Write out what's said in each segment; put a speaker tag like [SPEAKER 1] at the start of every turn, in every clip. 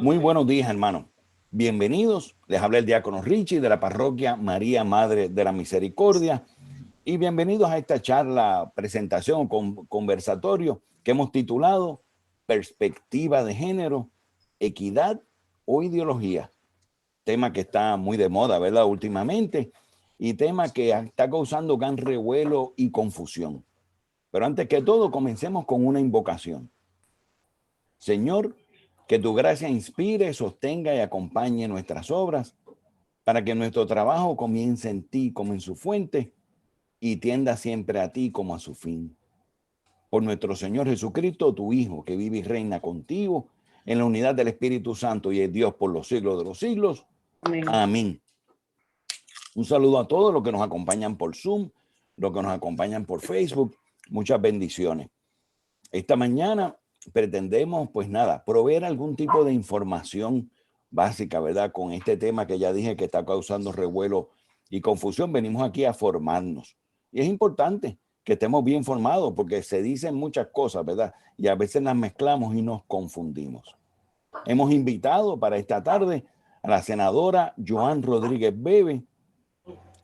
[SPEAKER 1] Muy buenos días, hermanos. Bienvenidos. Les habla el diácono Richie de la parroquia María Madre de la Misericordia. Y bienvenidos a esta charla, presentación, conversatorio que hemos titulado Perspectiva de Género, Equidad o Ideología. Tema que está muy de moda, ¿verdad? Últimamente. Y tema que está causando gran revuelo y confusión. Pero antes que todo, comencemos con una invocación. Señor, que tu gracia inspire, sostenga y acompañe nuestras obras para que nuestro trabajo comience en ti como en su fuente y tienda siempre a ti como a su fin. Por nuestro Señor Jesucristo, tu Hijo, que vive y reina contigo en la unidad del Espíritu Santo y es Dios por los siglos de los siglos. Amén. Amén. Un saludo a todos los que nos acompañan por Zoom, los que nos acompañan por Facebook. Muchas bendiciones. Esta mañana pretendemos, pues nada, proveer algún tipo de información básica, ¿verdad? Con este tema que ya dije que está causando revuelo y confusión. Venimos aquí a formarnos. Y es importante que estemos bien formados porque se dicen muchas cosas, ¿verdad? Y a veces las mezclamos y nos confundimos. Hemos invitado para esta tarde a la senadora Joan Rodríguez Bebe.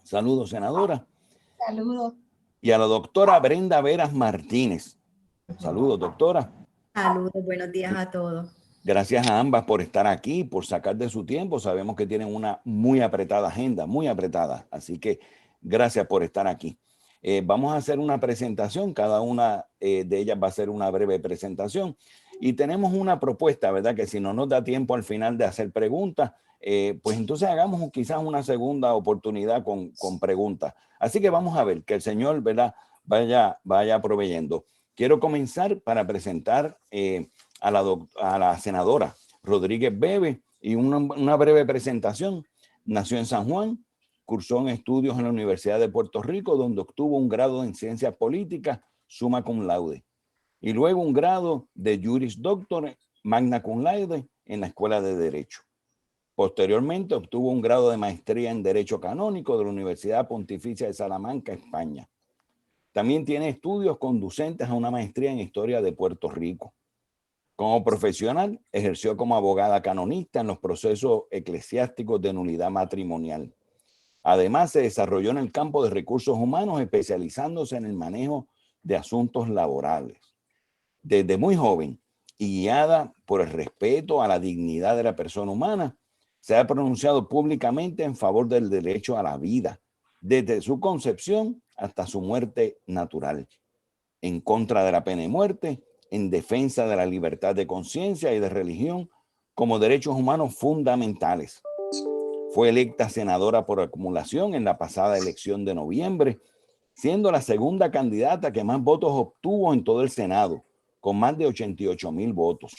[SPEAKER 1] Saludos, senadora.
[SPEAKER 2] Saludos.
[SPEAKER 1] Y a la doctora Brenda Veras Martínez. Saludos, doctora.
[SPEAKER 2] Saludos, buenos días a todos.
[SPEAKER 1] Gracias a ambas por estar aquí, por sacar de su tiempo. Sabemos que tienen una muy apretada agenda, muy apretada. Así que gracias por estar aquí. Vamos a hacer una presentación. Cada una de ellas va a hacer una breve presentación. Y tenemos una propuesta, ¿verdad? Que si no nos da tiempo al final de hacer preguntas, pues entonces hagamos quizás una segunda oportunidad con preguntas. Así que vamos a ver que el Señor, ¿verdad? Vaya proveyendo. Quiero comenzar para presentar a la senadora Rodríguez Bebe y una breve presentación. Nació en San Juan, cursó en estudios en la Universidad de Puerto Rico, donde obtuvo un grado en Ciencias Políticas, summa cum laude, y luego un grado de Juris Doctor, magna cum laude, en la Escuela de Derecho. Posteriormente obtuvo un grado de maestría en Derecho Canónico de la Universidad Pontificia de Salamanca, España. También tiene estudios conducentes a una maestría en Historia de Puerto Rico. Como profesional, ejerció como abogada canonista en los procesos eclesiásticos de nulidad matrimonial. Además, se desarrolló en el campo de recursos humanos, especializándose en el manejo de asuntos laborales. Desde muy joven y guiada por el respeto a la dignidad de la persona humana, se ha pronunciado públicamente en favor del derecho a la vida, desde su concepción hasta su muerte natural, en contra de la pena de muerte, en defensa de la libertad de conciencia y de religión como derechos humanos fundamentales. Fue electa senadora por acumulación en la pasada elección de noviembre, siendo la segunda candidata que más votos obtuvo en todo el Senado, con más de 88,000 votos,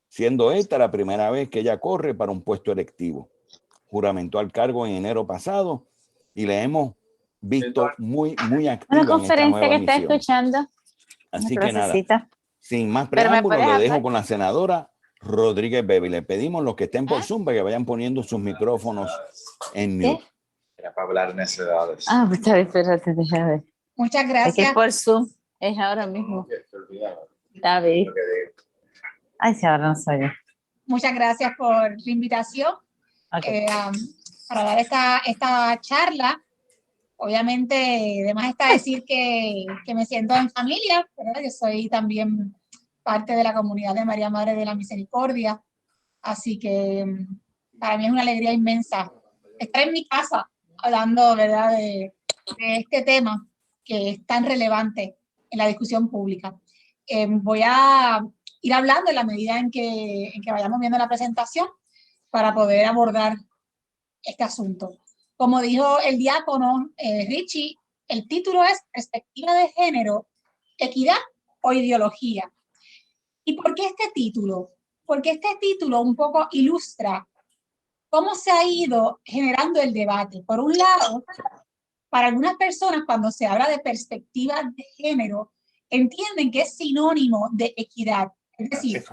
[SPEAKER 1] siendo esta la primera vez que ella corre para un puesto electivo. Juramentó al cargo en enero pasado y le hemos visto muy activa
[SPEAKER 3] una conferencia
[SPEAKER 1] en esta nueva
[SPEAKER 3] que está
[SPEAKER 1] misión.
[SPEAKER 3] escuchando.
[SPEAKER 1] Así que nada, sin más preámbulos, le dejo con la senadora Rodríguez Bebe. Le pedimos los que estén por Zoom para que vayan poniendo sus micrófonos en mute.
[SPEAKER 4] Era para hablar necedades.
[SPEAKER 3] Ah, pues está bien, espérate, déjame ver.
[SPEAKER 2] Muchas
[SPEAKER 3] Es
[SPEAKER 2] gracias.
[SPEAKER 3] que es por Zoom, es ahora mismo. Está bien. Ay, si ahora no soy yo.
[SPEAKER 2] Muchas gracias por la invitación para dar esta charla. Obviamente, además está decir que me siento en familia, ¿verdad? Yo soy también parte de la comunidad de María Madre de la Misericordia, así que para mí es una alegría inmensa estar en mi casa hablando, ¿verdad?, de este tema que es tan relevante en la discusión pública. Voy a ir hablando en la medida en que vayamos viendo la presentación para poder abordar este asunto. Como dijo el diácono Richie, el título es Perspectiva de Género, Equidad o Ideología. ¿Y por qué este título? Porque este título un poco ilustra cómo se ha ido generando el debate. Por un lado, para algunas personas, cuando se habla de perspectiva de género, entienden que es sinónimo de equidad. Es decir,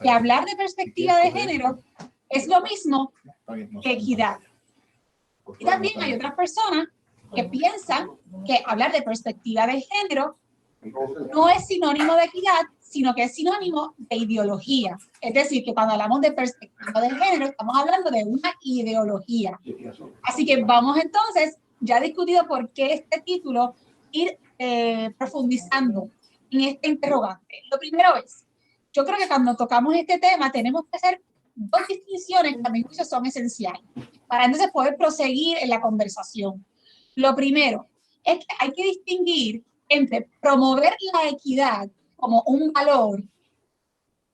[SPEAKER 2] que hablar de perspectiva de género es lo mismo que equidad. Y también hay otras personas que piensan que hablar de perspectiva de género no es sinónimo de equidad, sino que es sinónimo de ideología. Es decir, que cuando hablamos de perspectiva de género, estamos hablando de una ideología. Así que vamos entonces, ya discutido por qué este título, ir profundizando en este interrogante. Lo primero es, yo creo que cuando tocamos este tema tenemos que hacer dos distinciones que a mi juicio son esenciales para entonces poder proseguir en la conversación. Lo primero es que hay que distinguir entre promover la equidad como un valor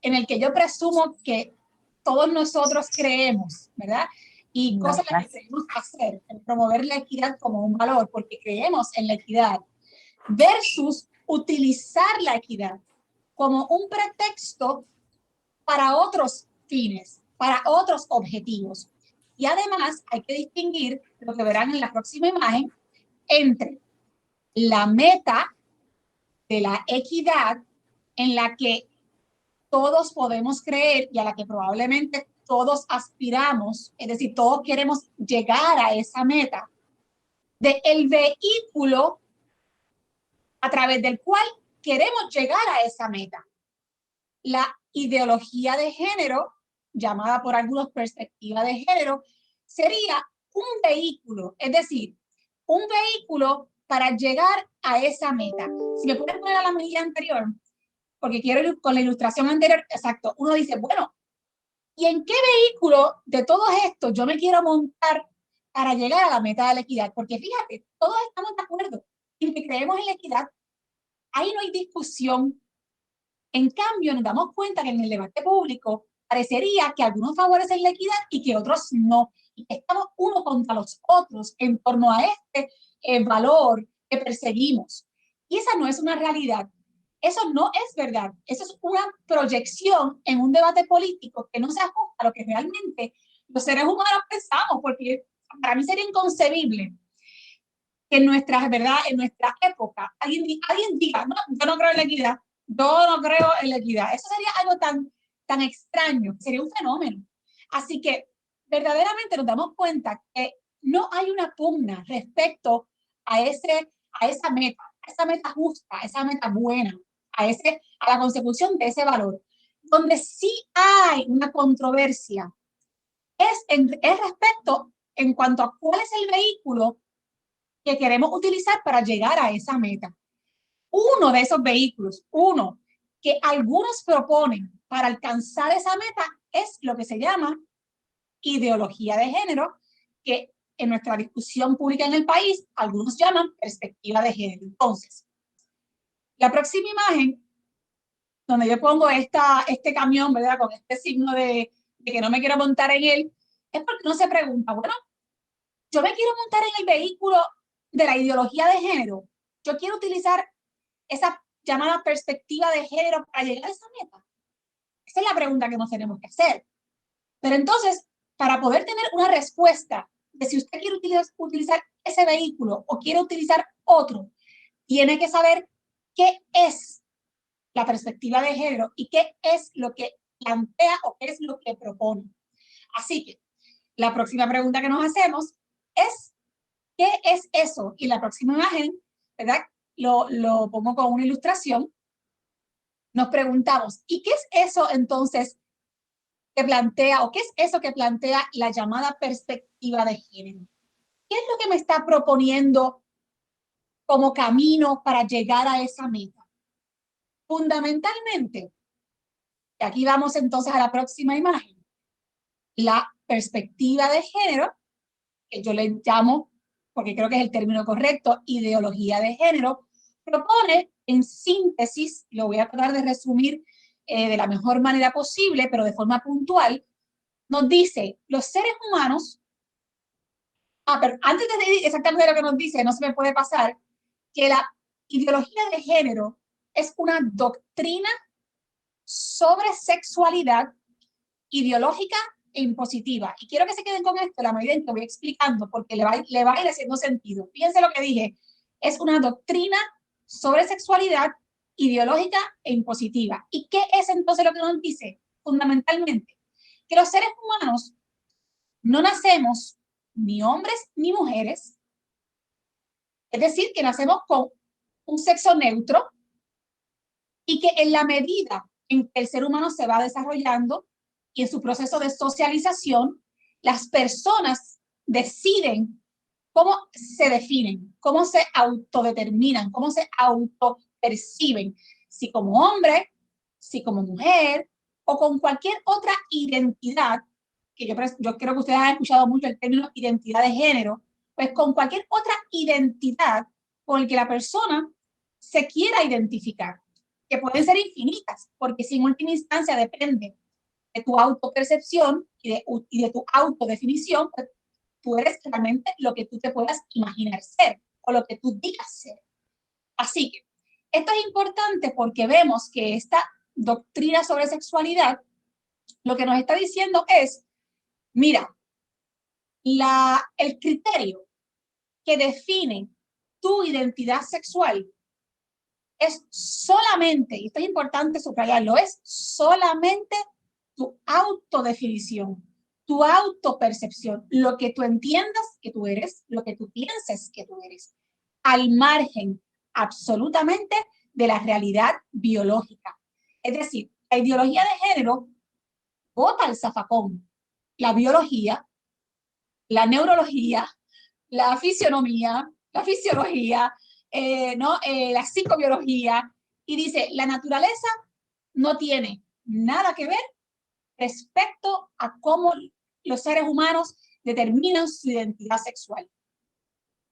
[SPEAKER 2] en el que yo presumo que todos nosotros creemos, ¿verdad? Y cosas que tenemos que hacer, promover la equidad como un valor, porque creemos en la equidad, versus utilizar la equidad como un pretexto para otros fines, para otros objetivos. Y además hay que distinguir, lo que verán en la próxima imagen, entre la meta de la equidad en la que todos podemos creer y a la que probablemente todos aspiramos, es decir, todos queremos llegar a esa meta, del vehículo a través del cual queremos llegar a esa meta. La ideología de género, llamada por algunos perspectiva de género, sería un vehículo, es decir, un vehículo para llegar a esa meta. Si me pueden poner a la medida anterior, porque quiero ir con la ilustración anterior, exacto, uno dice, bueno, ¿y en qué vehículo de todos estos yo me quiero montar para llegar a la meta de la equidad? Porque fíjate, todos estamos de acuerdo en que creemos en la equidad, ahí no hay discusión. En cambio, nos damos cuenta que en el debate público parecería que algunos favorecen la equidad y que otros no. Y estamos unos contra los otros en torno a este valor que perseguimos. Y esa no es una realidad. Eso no es verdad. Eso es una proyección en un debate político que no se ajusta a lo que realmente los seres humanos pensamos, porque para mí sería inconcebible que en nuestra época alguien diga, no, yo no creo en la equidad, yo no creo en la equidad. Eso sería algo tan extraño, sería un fenómeno. Así que verdaderamente nos damos cuenta que no hay una pugna respecto a esa meta justa, a esa meta buena, a la consecución de ese valor. Donde sí hay una controversia es respecto en cuanto a cuál es el vehículo que queremos utilizar para llegar a esa meta. Uno de esos vehículos, uno que algunos proponen para alcanzar esa meta, es lo que se llama ideología de género, que en nuestra discusión pública en el país, algunos llaman perspectiva de género. Entonces, la próxima imagen, donde yo pongo este camión, ¿verdad? Con este signo de que no me quiero montar en él, es porque uno se pregunta, bueno, yo me quiero montar en el vehículo de la ideología de género, yo quiero utilizar esa llamada perspectiva de género para llegar a esa meta. Esa es la pregunta que nos tenemos que hacer. Pero entonces, para poder tener una respuesta de si usted quiere utilizar ese vehículo o quiere utilizar otro, tiene que saber qué es la perspectiva de género y qué es lo que plantea o qué es lo que propone. Así que la próxima pregunta que nos hacemos es, ¿qué es eso? Y la próxima imagen, ¿verdad? Lo pongo con una ilustración. Nos preguntamos, ¿y qué es eso entonces que plantea, o qué es eso que plantea la llamada perspectiva de género? ¿Qué es lo que me está proponiendo como camino para llegar a esa meta? Fundamentalmente, y aquí vamos entonces a la próxima imagen, la perspectiva de género, que yo le llamo, porque creo que es el término correcto, ideología de género, propone en síntesis, lo voy a tratar de resumir de la mejor manera posible, pero de forma puntual, nos dice, los seres humanos, pero antes de decir exactamente lo que nos dice, no se me puede pasar, que la ideología de género es una doctrina sobre sexualidad ideológica e impositiva. Y quiero que se queden con esto a la medida en que voy explicando, porque le va a ir haciendo sentido. Fíjense lo que dije, es una doctrina sobre sexualidad ideológica e impositiva. ¿Y qué es entonces lo que nos dice? Fundamentalmente, que los seres humanos no nacemos ni hombres ni mujeres, es decir, que nacemos con un sexo neutro y que en la medida en que el ser humano se va desarrollando y en su proceso de socialización, las personas deciden cómo se definen, cómo se autodeterminan, cómo se autoperciben, si como hombre, si como mujer o con cualquier otra identidad, que yo creo que ustedes han escuchado mucho el término identidad de género, pues con cualquier otra identidad con el que la persona se quiera identificar, que pueden ser infinitas, porque si en última instancia depende de tu autopercepción y de tu autodefinición, pues tú eres realmente lo que tú te puedas imaginar ser o lo que tú digas ser. Así que esto es importante porque vemos que esta doctrina sobre sexualidad lo que nos está diciendo es, mira, el criterio que define tu identidad sexual es solamente, y esto es importante subrayarlo, es solamente tu autodefinición, tu autopercepción, lo que tú entiendas que tú eres, lo que tú pienses que tú eres, al margen absolutamente de la realidad biológica. Es decir, la ideología de género bota al zafacón la biología, la neurología, la fisionomía, la fisiología, la psicobiología, y dice, la naturaleza no tiene nada que ver respecto a cómo los seres humanos determinan su identidad sexual.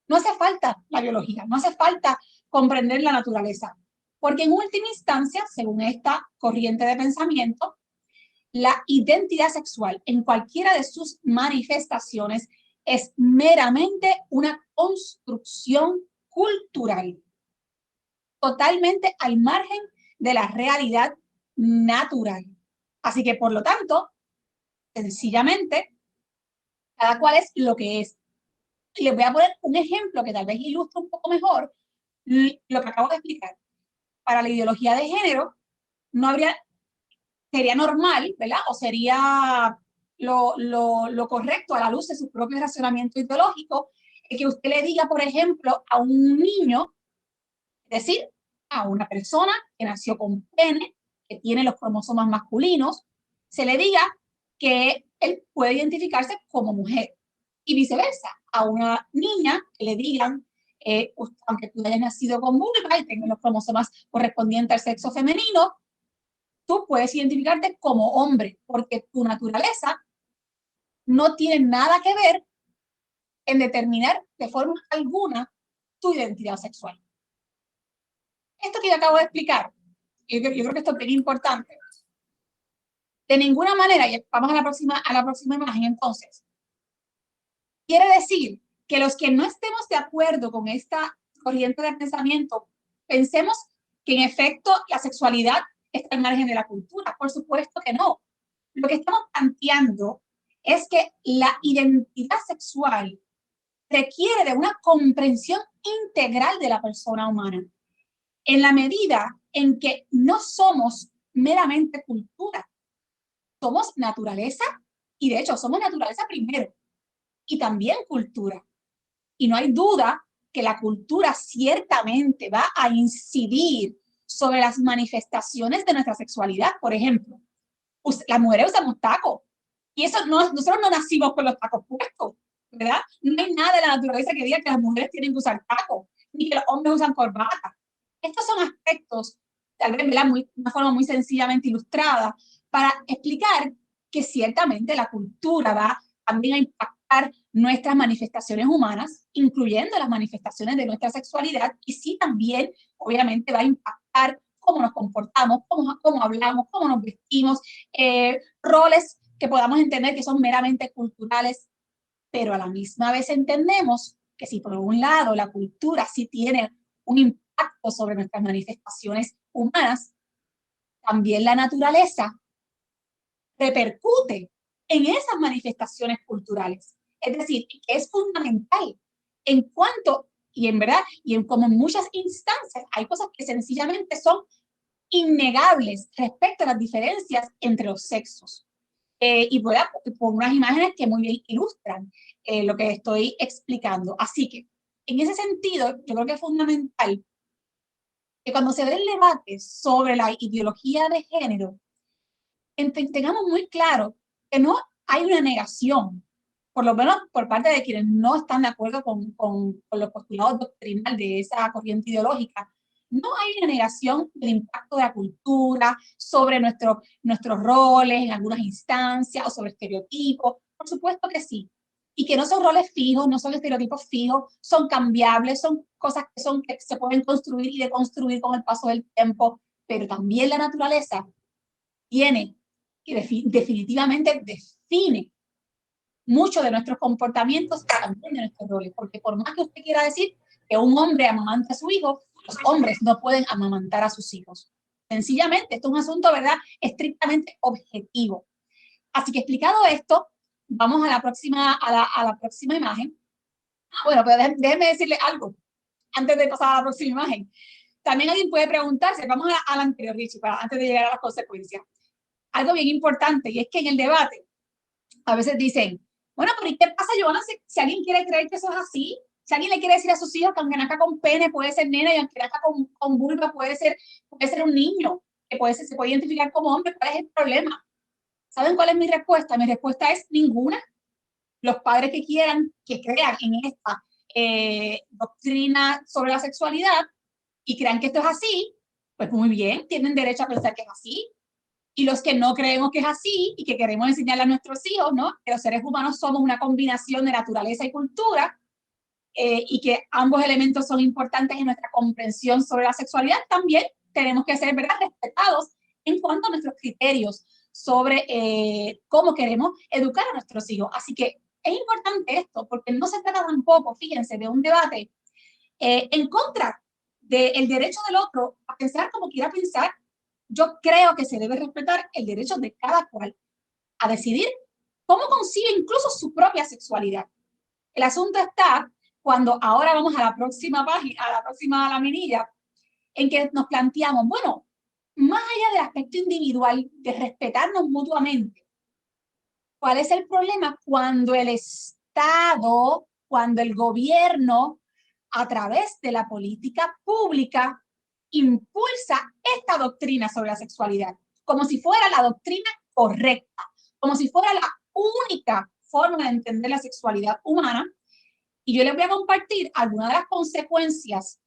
[SPEAKER 2] No hace falta la biología, no hace falta comprender la naturaleza, porque en última instancia, según esta corriente de pensamiento, la identidad sexual en cualquiera de sus manifestaciones es meramente una construcción cultural, totalmente al margen de la realidad natural. Así que, por lo tanto, sencillamente, cada cual es lo que es. Y les voy a poner un ejemplo que tal vez ilustre un poco mejor lo que acabo de explicar. Para la ideología de género, sería normal, ¿verdad? O sería lo correcto a la luz de su propio racionamiento ideológico, que usted le diga, por ejemplo, a un niño, es decir, a una persona que nació con pene, que tiene los cromosomas masculinos, se le diga que él puede identificarse como mujer. Y viceversa, a una niña que le digan, aunque tú hayas nacido con vulva y tengas los cromosomas correspondientes al sexo femenino, tú puedes identificarte como hombre, porque tu naturaleza no tiene nada que ver en determinar de forma alguna tu identidad sexual. Esto que yo acabo de explicar, yo creo que esto es bien importante. De ninguna manera, y vamos a la próxima imagen entonces, quiere decir que los que no estemos de acuerdo con esta corriente de pensamiento, pensemos que en efecto la sexualidad está al margen de la cultura. Por supuesto que no. Lo que estamos planteando es que la identidad sexual requiere de una comprensión integral de la persona humana, en la medida en que no somos meramente cultura, somos naturaleza, y de hecho somos naturaleza primero, y también cultura. Y no hay duda que la cultura ciertamente va a incidir sobre las manifestaciones de nuestra sexualidad. Por ejemplo, las mujeres usamos tacos, y eso nosotros no nacimos con los tacos puestos, ¿verdad? No hay nada de la naturaleza que diga que las mujeres tienen que usar tacos, ni que los hombres usan corbata. Estos son aspectos, tal vez, ¿verdad? De una forma muy sencillamente ilustrada, para explicar que ciertamente la cultura va también a impactar nuestras manifestaciones humanas, incluyendo las manifestaciones de nuestra sexualidad, y sí también, obviamente, va a impactar cómo nos comportamos, cómo hablamos, cómo nos vestimos, roles que podamos entender que son meramente culturales, pero a la misma vez entendemos que si por un lado la cultura sí tiene un impacto sobre nuestras manifestaciones humanas, también la naturaleza repercute en esas manifestaciones culturales. Es decir, que es fundamental en cuanto, y en verdad, y en como en muchas instancias, hay cosas que sencillamente son innegables respecto a las diferencias entre los sexos. Y voy a poner unas imágenes que muy bien ilustran lo que estoy explicando. Así que, en ese sentido, yo creo que es fundamental que cuando se dé el debate sobre la ideología de género, tengamos muy claro que no hay una negación, por lo menos por parte de quienes no están de acuerdo con los postulados doctrinales de esa corriente ideológica. No hay una negación del impacto de la cultura sobre nuestros roles en algunas instancias o sobre estereotipos. Por supuesto que sí. Y que no son roles fijos, no son estereotipos fijos, son cambiables, son cosas que se pueden construir y deconstruir con el paso del tiempo, pero también la naturaleza tiene que definitivamente define mucho de nuestros comportamientos y también de nuestros roles, porque por más que usted quiera decir que un hombre amamanta a su hijo, los hombres no pueden amamantar a sus hijos. Sencillamente, esto es un asunto, ¿verdad?, estrictamente objetivo. Así que explicado esto, vamos a la próxima imagen. Bueno, pero déjenme decirle algo antes de pasar a la próxima imagen. También alguien puede preguntarse, vamos a la anterior, Richie, antes de llegar a las consecuencias. Algo bien importante, y es que en el debate a veces dicen, bueno, pero ¿y qué pasa, Joana, si alguien quiere creer que eso es así? Si alguien le quiere decir a sus hijos que aunque nazca con pene puede ser nena y aunque nazca con vulva puede ser un niño, que se puede identificar como hombre, ¿cuál es el problema? ¿Saben cuál es mi respuesta? Mi respuesta es ninguna. Los padres que quieran, que crean en esta doctrina sobre la sexualidad y crean que esto es así, pues muy bien, tienen derecho a pensar que es así. Y los que no creemos que es así y que queremos enseñarle a nuestros hijos, ¿no?, que los seres humanos somos una combinación de naturaleza y cultura, y que ambos elementos son importantes en nuestra comprensión sobre la sexualidad, también tenemos que ser, ¿verdad?, respetados en cuanto a nuestros criterios sobre cómo queremos educar a nuestros hijos. Así que es importante esto, porque no se trata tampoco, fíjense, de un debate en contra del derecho del otro a pensar como quiera pensar. Yo creo que se debe respetar el derecho de cada cual a decidir cómo concibe incluso su propia sexualidad. El asunto está cuando ahora vamos a la próxima página, a la próxima laminilla, en que nos planteamos, bueno, más allá del aspecto individual, de respetarnos mutuamente, ¿cuál es el problema cuando el Estado, cuando el gobierno, a través de la política pública, impulsa esta doctrina sobre la sexualidad, como si fuera la doctrina correcta, como si fuera la única forma de entender la sexualidad humana? Y yo les voy a compartir algunas de las consecuencias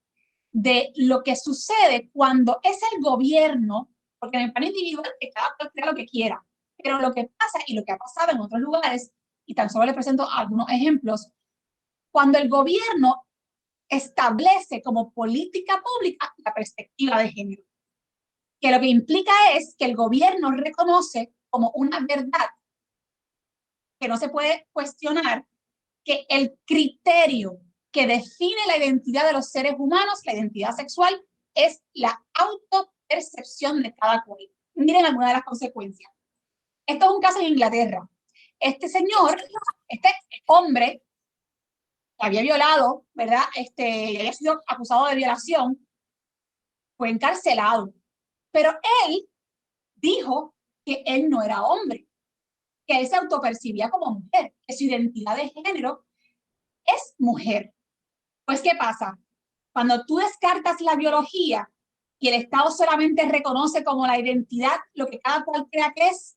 [SPEAKER 2] de lo que sucede cuando es el gobierno, porque en el plano individual que cada cual crea lo que quiera, pero lo que pasa y lo que ha pasado en otros lugares, y tan solo les presento algunos ejemplos, cuando el gobierno establece como política pública la perspectiva de género, que lo que implica es que el gobierno reconoce como una verdad que no se puede cuestionar, que el criterio que define la identidad de los seres humanos, la identidad sexual, es la autopercepción de cada cual. Miren algunas de las consecuencias. Esto es un caso en Inglaterra. Este señor, este hombre, que había violado, ¿verdad? Y había sido acusado de violación, fue encarcelado. Pero él dijo que él no era hombre, que él se autopercibía como mujer, que su identidad de género es mujer. Pues, ¿qué pasa? Cuando tú descartas la biología y el Estado solamente reconoce como la identidad lo que cada cual crea que es,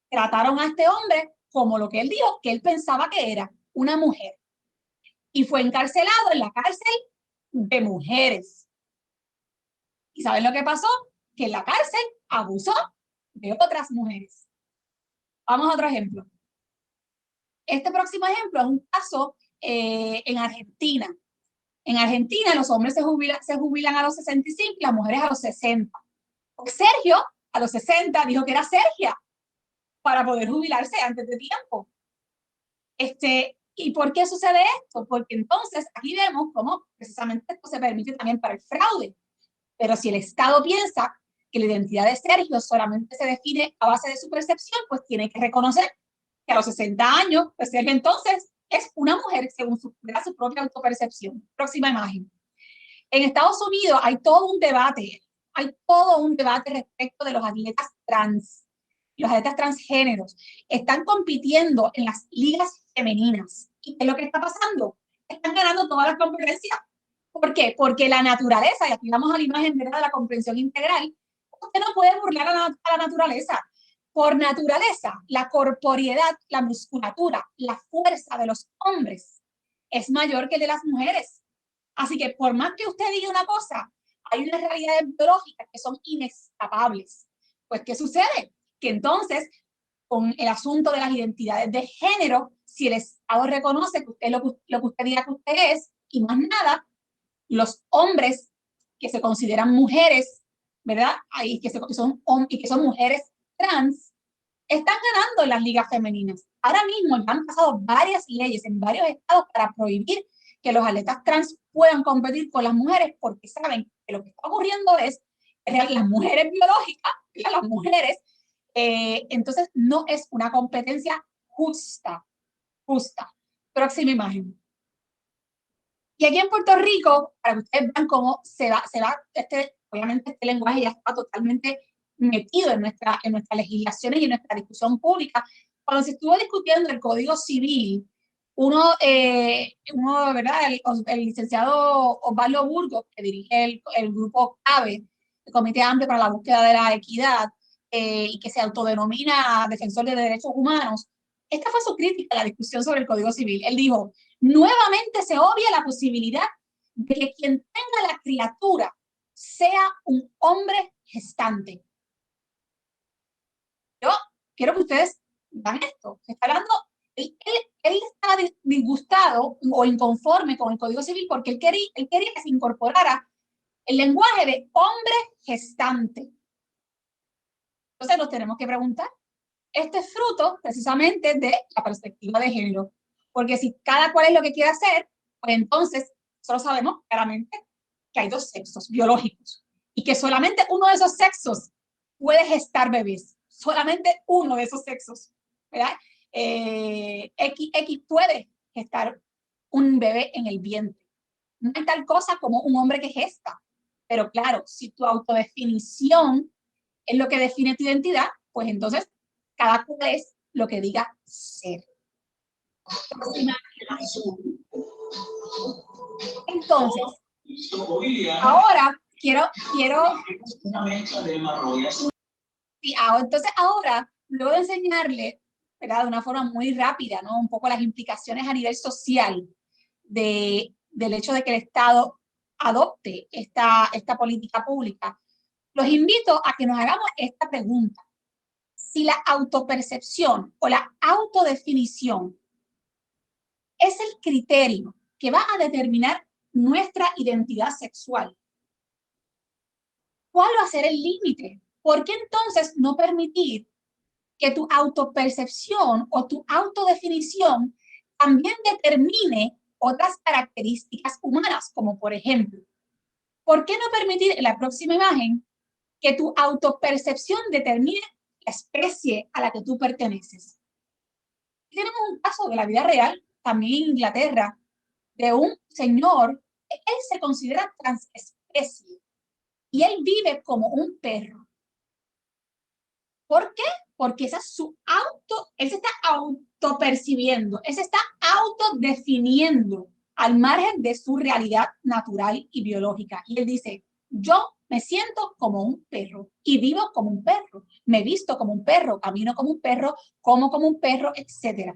[SPEAKER 2] trataron a este hombre como lo que él dijo, que él pensaba que era una mujer. Y fue encarcelado en la cárcel de mujeres. ¿Y saben lo que pasó? Que en la cárcel abusó de otras mujeres. Vamos a otro ejemplo. Este próximo ejemplo es un caso en Argentina. En Argentina los hombres se jubilan a los 65 y las mujeres a los 60. Pues Sergio a los 60 dijo que era Sergia para poder jubilarse antes de tiempo. ¿Y por qué sucede esto? Porque entonces aquí vemos cómo precisamente esto se permite también para el fraude. Pero si el Estado piensa que la identidad de Sergio solamente se define a base de su percepción, pues tiene que reconocer que a los 60 años, pues Sergio entonces es una mujer según su propia autopercepción. Próxima imagen. En Estados Unidos hay todo un debate respecto de los atletas trans. Los atletas transgéneros están compitiendo en las ligas femeninas. ¿Y qué es lo que está pasando? Están ganando todas las competencias. ¿Por qué? Porque la naturaleza, y aquí vamos a la imagen, ¿verdad?, de la comprensión integral, usted no puede burlar a la naturaleza. Por naturaleza, la corporeidad, la musculatura, la fuerza de los hombres es mayor que el de las mujeres. Así que por más que usted diga una cosa, hay unas realidades biológicas que son inescapables. Pues, ¿qué sucede? Que entonces, con el asunto de las identidades de género, si el Estado reconoce que usted es lo que usted diga que usted es, y más nada, los hombres que se consideran mujeres, ¿verdad? Y que son mujeres trans, están ganando en las ligas femeninas. Ahora mismo ya han pasado varias leyes en varios estados para prohibir que los atletas trans puedan competir con las mujeres, porque saben que lo que está ocurriendo es que las mujeres biológicas, las mujeres, entonces no es una competencia justa. Próxima imagen. Y aquí en Puerto Rico, para que ustedes vean cómo se va obviamente este lenguaje ya está totalmente metido en nuestras legislaciones y en nuestra discusión pública. Cuando se estuvo discutiendo el Código Civil, ¿verdad? El licenciado Osvaldo Burgos, que dirige el grupo CABE, el Comité Amplio para la Búsqueda de la Equidad, y que se autodenomina defensor de derechos humanos, esta fue su crítica a la discusión sobre el Código Civil. Él dijo: nuevamente se obvia la posibilidad de que quien tenga la criatura sea un hombre gestante. Yo quiero que ustedes vean esto. Se está hablando, él está disgustado o inconforme con el Código Civil porque él quería que se incorporara el lenguaje de hombre gestante. Entonces nos tenemos que preguntar, este es fruto precisamente de la perspectiva de género. Porque si cada cual es lo que quiere hacer, pues entonces solo sabemos claramente que hay dos sexos biológicos y que solamente uno de esos sexos puede gestar bebés. Solamente uno de esos sexos, ¿verdad? X puede gestar un bebé en el vientre. No hay tal cosa como un hombre que gesta. Pero claro, si tu autodefinición es lo que define tu identidad, pues entonces cada cual es lo que diga ser. Entonces, ahora entonces ahora, luego de enseñarle, ¿verdad?, de una forma muy rápida, ¿no?, un poco las implicaciones a nivel social del hecho de que el Estado adopte esta política pública, los invito a que nos hagamos esta pregunta. Si la autopercepción o la autodefinición es el criterio que va a determinar nuestra identidad sexual, ¿cuál va a ser el límite? ¿Por qué entonces no permitir que tu autopercepción o tu autodefinición también determine otras características humanas? Como por ejemplo, ¿por qué no permitir en la próxima imagen que tu autopercepción determine la especie a la que tú perteneces? Tenemos un caso de la vida real, también en Inglaterra, de un señor, él se considera transespecie y él vive como un perro. ¿Por qué? Porque esa es él se está autopercibiendo, él se está autodefiniendo al margen de su realidad natural y biológica. Y él dice: yo me siento como un perro y vivo como un perro, me visto como un perro, camino como un perro, como un perro, etc.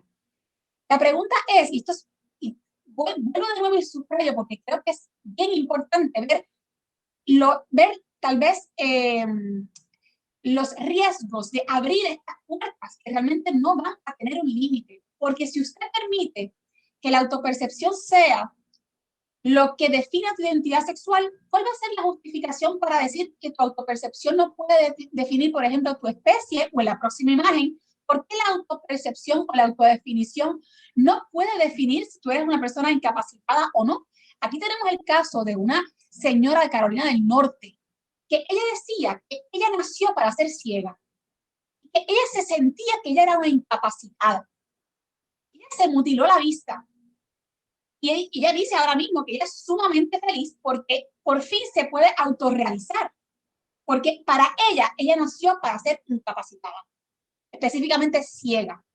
[SPEAKER 2] La pregunta es, y vuelvo de nuevo y subrayo porque creo que es bien importante ver tal vez los riesgos de abrir estas puertas que realmente no van a tener un límite. Porque si usted permite que la autopercepción sea lo que define tu identidad sexual, ¿cuál va a ser la justificación para decir que tu autopercepción no puede definir, por ejemplo, tu especie? O en la próxima imagen, ¿por qué la autopercepción o la autodefinición no puede definir si tú eres una persona incapacitada o no? Aquí tenemos el caso de una señora de Carolina del Norte, que ella decía que ella nació para ser ciega, que ella se sentía que ella era una incapacitada. Ella se mutiló la vista. Y ella dice ahora mismo que ella es sumamente feliz porque por fin se puede autorrealizar. Porque para ella nació para ser incapacitada, específicamente ciega.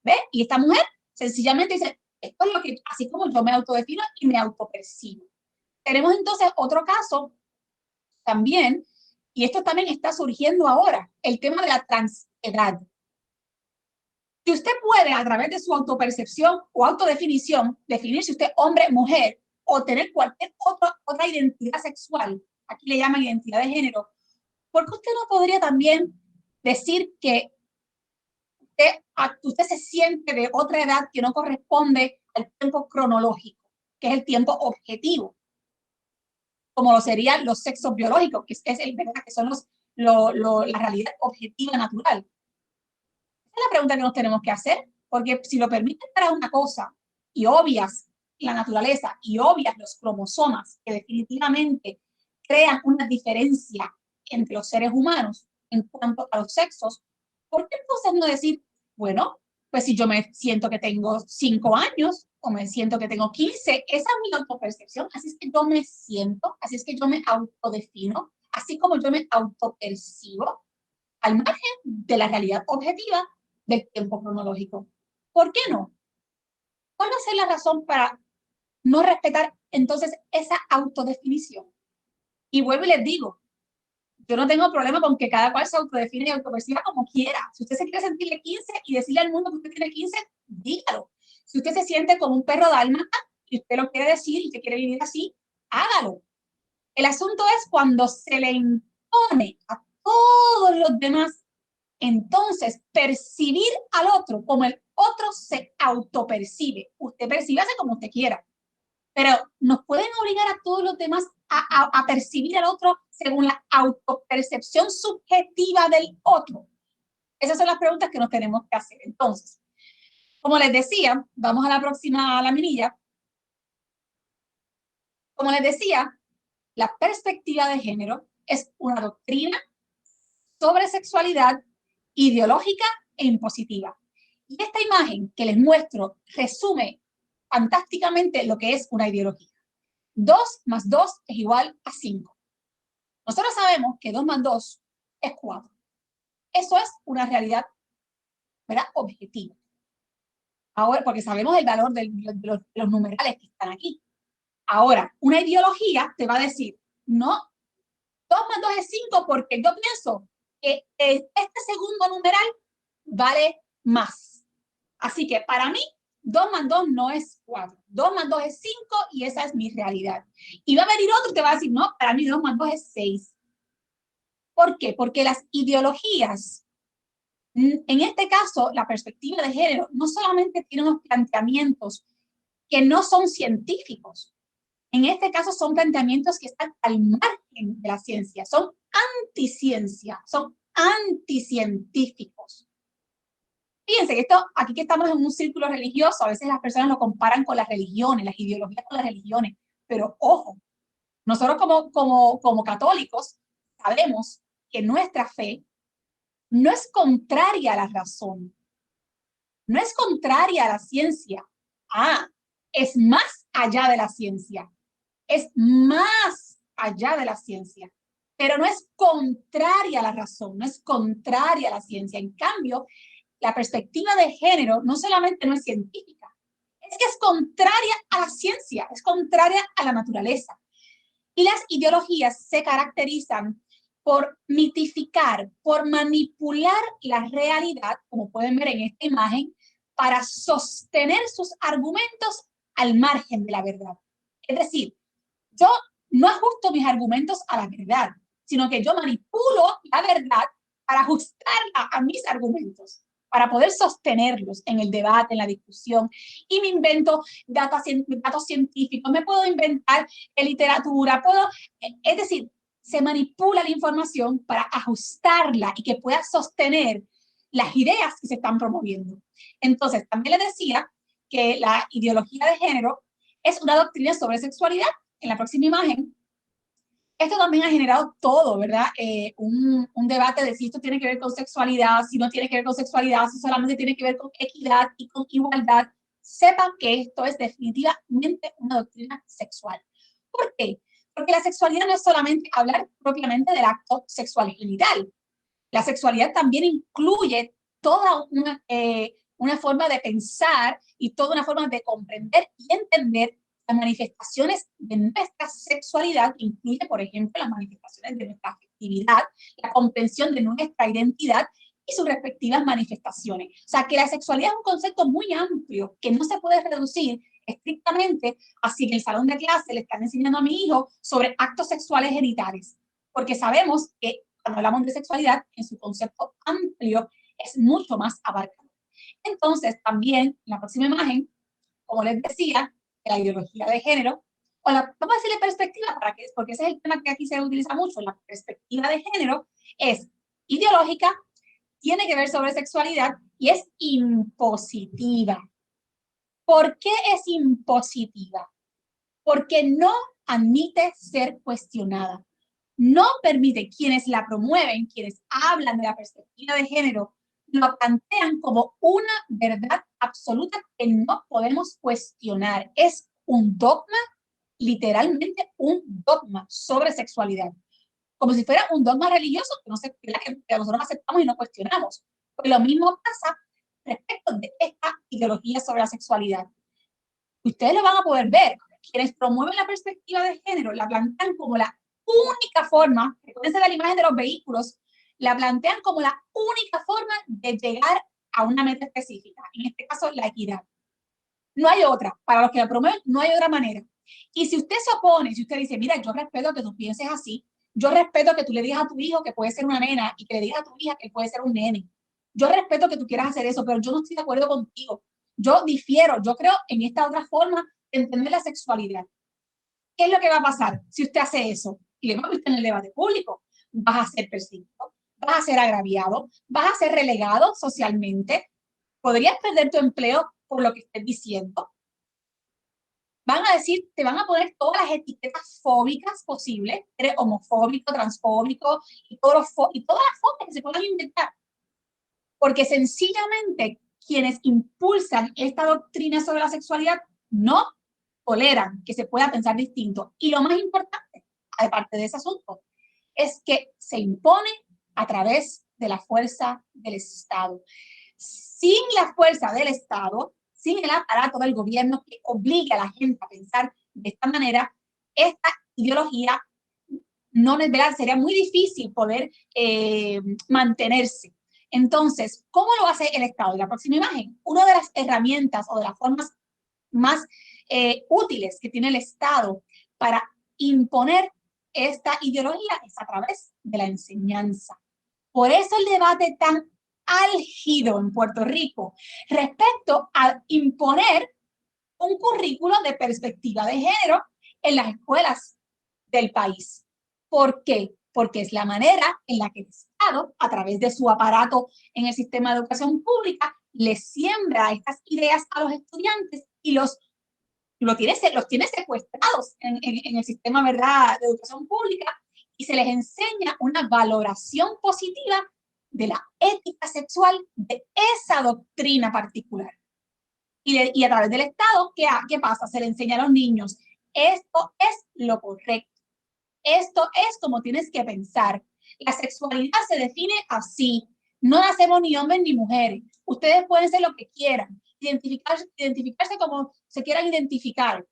[SPEAKER 2] ¿Ve? Y esta mujer sencillamente dice: esto es lo que, así como yo me autodefino y me autopercibo. tenemos entonces otro caso también, y esto también está surgiendo ahora, el tema de la transedad. Si usted puede, a través de su autopercepción o autodefinición, definir si usted es hombre, mujer, o tener cualquier otra identidad sexual, aquí le llaman identidad de género, ¿por qué usted no podría también decir que usted se siente de otra edad que no corresponde al tiempo cronológico, que es el tiempo objetivo, como lo serían los sexos biológicos, que ¿verdad? Que son la realidad objetiva natural? Esa es la pregunta que nos tenemos que hacer, porque si lo permites para una cosa y obvias la naturaleza y obvias los cromosomas que definitivamente crean una diferencia entre los seres humanos en cuanto a los sexos, ¿por qué entonces no decir, bueno, pues si yo me siento que tengo 5 años o me siento que tengo 15, esa es mi autopercepción, así es que yo me siento, así es que yo me autodefino, así como yo me autopercibo, al margen de la realidad objetiva del tiempo cronológico? ¿Por qué no? ¿Cuál va a ser la razón para no respetar entonces esa autodefinición? Y vuelvo y les digo, yo no tengo problema con que cada cual se autodefine y autoperciba como quiera. Si usted se quiere sentir de 15 y decirle al mundo que usted tiene 15, dígalo. Si usted se siente como un perro dálmata y usted lo quiere decir y usted quiere vivir así, hágalo. El asunto es cuando se le impone a todos los demás, entonces percibir al otro como el otro se autopercibe. Usted percíbase como usted quiera, pero nos pueden obligar a todos los demás a percibir al otro según la autopercepción subjetiva del otro. Esas son las preguntas que nos tenemos que hacer. Entonces, como les decía, vamos a la próxima laminilla. Como les decía, la perspectiva de género es una doctrina sobre sexualidad ideológica e impositiva. Y esta imagen que les muestro resume fantásticamente lo que es una ideología. 2 más 2 es igual a 5. Nosotros sabemos que 2 más 2 es 4. Eso es una realidad, ¿verdad?, objetiva. Ahora, porque sabemos el valor de los numerales que están aquí. Ahora, una ideología te va a decir, no, 2 más 2 es 5 porque yo pienso que este segundo numeral vale más. Así que para mí, 2 más 2 no es 4. 2 más 2 es 5 y esa es mi realidad. Y va a venir otro que te va a decir, no, para mí 2 más 2 es 6. ¿Por qué? Porque las ideologías, en este caso, la perspectiva de género, no solamente tiene unos planteamientos que no son científicos. En este caso son planteamientos que están al margen de la ciencia, son anticiencia, son anticientíficos. Fíjense que esto, aquí que estamos en un círculo religioso, a veces las personas lo comparan con las religiones, las ideologías con las religiones, pero ojo, nosotros como católicos sabemos que nuestra fe no es contraria a la razón, no es contraria a la ciencia, es más allá de la ciencia, es más allá de la ciencia, pero no es contraria a la razón, no es contraria a la ciencia. En cambio, la perspectiva de género no solamente no es científica, es que es contraria a la ciencia, es contraria a la naturaleza. Y las ideologías se caracterizan por mitificar, por manipular la realidad, como pueden ver en esta imagen, para sostener sus argumentos al margen de la verdad. Es decir, yo no ajusto mis argumentos a la verdad, sino que yo manipulo la verdad para ajustarla a mis argumentos, para poder sostenerlos en el debate, en la discusión. Y me invento datos científicos, me puedo inventar literatura, es decir, se manipula la información para ajustarla y que pueda sostener las ideas que se están promoviendo. Entonces, también les decía que la ideología de género es una doctrina sobre sexualidad. En la próxima imagen, esto también ha generado todo, ¿verdad? Un debate de si esto tiene que ver con sexualidad, si no tiene que ver con sexualidad, si solamente tiene que ver con equidad y con igualdad. Sepan que esto es definitivamente una doctrina sexual. ¿Por qué? Porque la sexualidad no es solamente hablar propiamente del acto sexual genital. La sexualidad también incluye toda una forma de pensar y toda una forma de comprender y entender las manifestaciones de nuestra sexualidad, que incluye, por ejemplo, las manifestaciones de nuestra afectividad, la comprensión de nuestra identidad y sus respectivas manifestaciones. O sea, que la sexualidad es un concepto muy amplio que no se puede reducir estrictamente a si en el salón de clase le están enseñando a mi hijo sobre actos sexuales genitales, porque sabemos que cuando hablamos de sexualidad, en su concepto amplio, es mucho más abarcado. Entonces, también, en la próxima imagen, como les decía, la ideología de género, o la, vamos a decirle perspectiva, porque ese es el tema que aquí se utiliza mucho, la perspectiva de género es ideológica, tiene que ver sobre sexualidad y es impositiva. ¿Por qué es impositiva? Porque no admite ser cuestionada. No permite quienes la promueven, quienes hablan de la perspectiva de género, lo plantean como una verdad absoluta que no podemos cuestionar. Es un dogma, literalmente un dogma sobre sexualidad. Como si fuera un dogma religioso que nosotros aceptamos y no cuestionamos. Pues lo mismo pasa respecto de esta ideología sobre la sexualidad. Ustedes lo van a poder ver. Quienes promueven la perspectiva de género la plantean como la única forma, recuérdense de la imagen de los vehículos, la plantean como la única forma de llegar a una meta específica, en este caso la equidad. No hay otra, para los que la promueven no hay otra manera. Y si usted se opone, si usted dice, mira, yo respeto que tú pienses así, yo respeto que tú le digas a tu hijo que puede ser una nena y que le digas a tu hija que puede ser un nene, yo respeto que tú quieras hacer eso, pero yo no estoy de acuerdo contigo, yo difiero, yo creo en esta otra forma de entender la sexualidad. ¿Qué es lo que va a pasar si usted hace eso? Y le va a estar en el debate público. Vas a ser perseguido, vas a ser agraviado, vas a ser relegado socialmente, podrías perder tu empleo por lo que estés diciendo. Van a decir, te van a poner todas las etiquetas fóbicas posibles, eres homofóbico, transfóbico y todas las fobias que se puedan inventar. Porque sencillamente quienes impulsan esta doctrina sobre la sexualidad no toleran que se pueda pensar distinto. Y lo más importante, aparte de ese asunto, es que se impone a través de la fuerza del Estado. Sin la fuerza del Estado, sin el aparato del gobierno que obliga a la gente a pensar de esta manera, esta ideología no sería muy difícil poder mantenerse. Entonces, ¿cómo lo hace el Estado? En la próxima imagen, una de las herramientas o de las formas más útiles que tiene el Estado para imponer esta ideología es a través de la enseñanza. Por eso el debate tan álgido en Puerto Rico respecto a imponer un currículo de perspectiva de género en las escuelas del país. ¿Por qué? Porque es la manera en la que el Estado, a través de su aparato en el sistema de educación pública, le siembra estas ideas a los estudiantes y los tiene secuestrados en el sistema, ¿verdad?, de educación pública, y se les enseña una valoración positiva de la ética sexual de esa doctrina particular. Y a través del Estado, ¿qué pasa? Se le enseña a los niños, esto es lo correcto, esto es como tienes que pensar. La sexualidad se define así, no nacemos ni hombres ni mujeres, ustedes pueden ser lo que quieran, identificarse como se quieran identificar.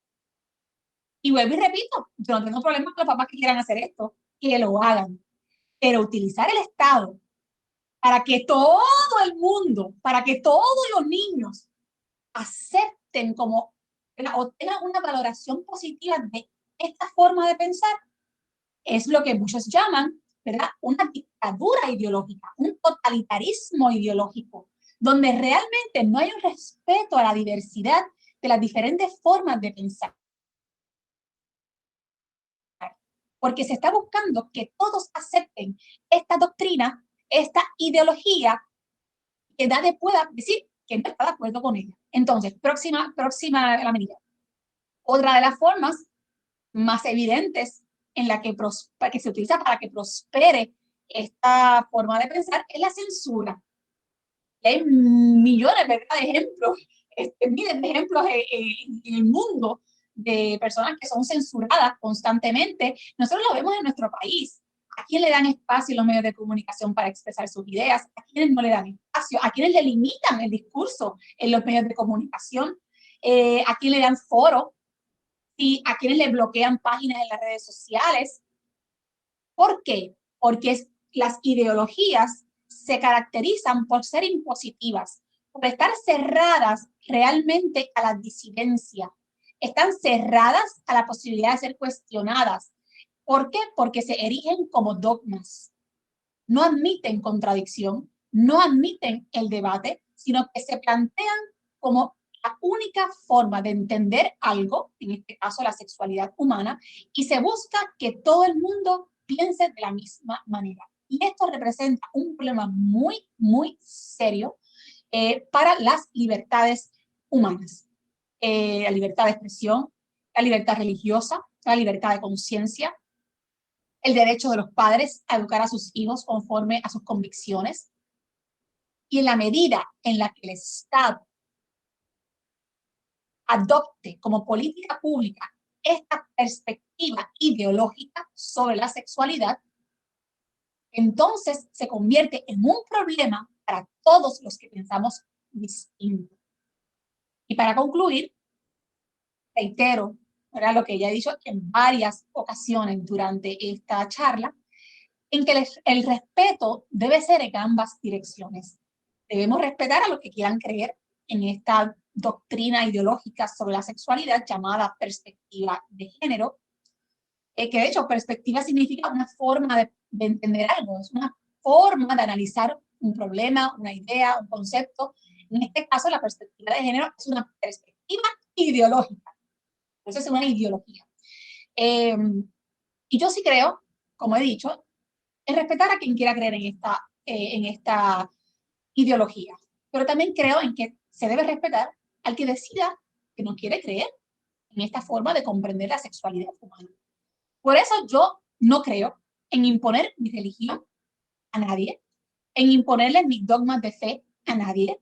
[SPEAKER 2] Y vuelvo y repito, yo no tengo problema con los papás que quieran hacer esto, que lo hagan, pero utilizar el Estado para que todo el mundo, para que todos los niños acepten como o tengan una valoración positiva de esta forma de pensar, es lo que muchos llaman, ¿verdad?, una dictadura ideológica, un totalitarismo ideológico, donde realmente no hay un respeto a la diversidad de las diferentes formas de pensar. Porque se está buscando que todos acepten esta doctrina, esta ideología, que nadie pueda decir que no está de acuerdo con ella. Entonces, próxima a la medida. Otra de las formas más evidentes en la que se utiliza para que prospere esta forma de pensar es la censura. Y hay millones, ¿verdad?, de ejemplos, miles de ejemplos en el mundo de personas que son censuradas constantemente. Nosotros lo vemos en nuestro país. ¿A quién le dan espacio en los medios de comunicación para expresar sus ideas? ¿A quiénes no le dan espacio? ¿A quiénes le limitan el discurso en los medios de comunicación? ¿A quién le dan foro? a quienes les bloquean páginas en las redes sociales. ¿Por qué? Porque las ideologías se caracterizan por ser impositivas, por estar cerradas realmente a la disidencia. Están cerradas a la posibilidad de ser cuestionadas. ¿Por qué? Porque se erigen como dogmas. No admiten contradicción, no admiten el debate, sino que se plantean como la única forma de entender algo, en este caso la sexualidad humana, y se busca que todo el mundo piense de la misma manera. Y esto representa un problema muy, muy serio para las libertades humanas. La libertad de expresión, la libertad religiosa, la libertad de conciencia, el derecho de los padres a educar a sus hijos conforme a sus convicciones. Y en la medida en la que el Estado adopte como política pública esta perspectiva ideológica sobre la sexualidad, entonces se convierte en un problema para todos los que pensamos distinto. Y para concluir, reitero, ¿verdad?, lo que ya he dicho en varias ocasiones durante esta charla, en que el respeto debe ser en ambas direcciones. Debemos respetar a los que quieran creer en esta doctrina ideológica sobre la sexualidad llamada perspectiva de género, que de hecho perspectiva significa una forma de entender algo, es una forma de analizar un problema, una idea, un concepto. En este caso, la perspectiva de género es una perspectiva ideológica. Entonces es una ideología. Y yo sí creo, como he dicho, en respetar a quien quiera creer en esta ideología. Pero también creo en que se debe respetar al que decida que no quiere creer en esta forma de comprender la sexualidad humana. Por eso yo no creo en imponer mi religión a nadie, en imponerle mis dogmas de fe a nadie,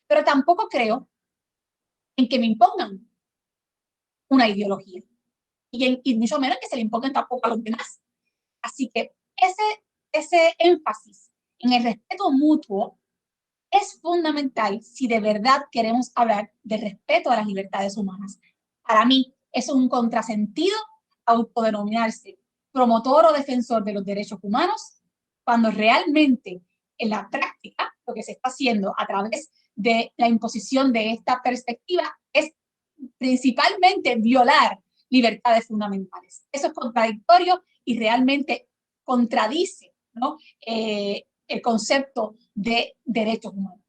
[SPEAKER 2] pero tampoco creo en que me impongan una ideología y mucho menos que se le impongan tampoco a los demás. Así que ese énfasis en el respeto mutuo es fundamental si de verdad queremos hablar de respeto a las libertades humanas. Para mí, es un contrasentido autodenominarse promotor o defensor de los derechos humanos cuando realmente en la práctica lo que se está haciendo a través de la imposición de esta perspectiva es principalmente violar libertades fundamentales. Eso es contradictorio y realmente contradice, ¿no?, el concepto de derechos humanos.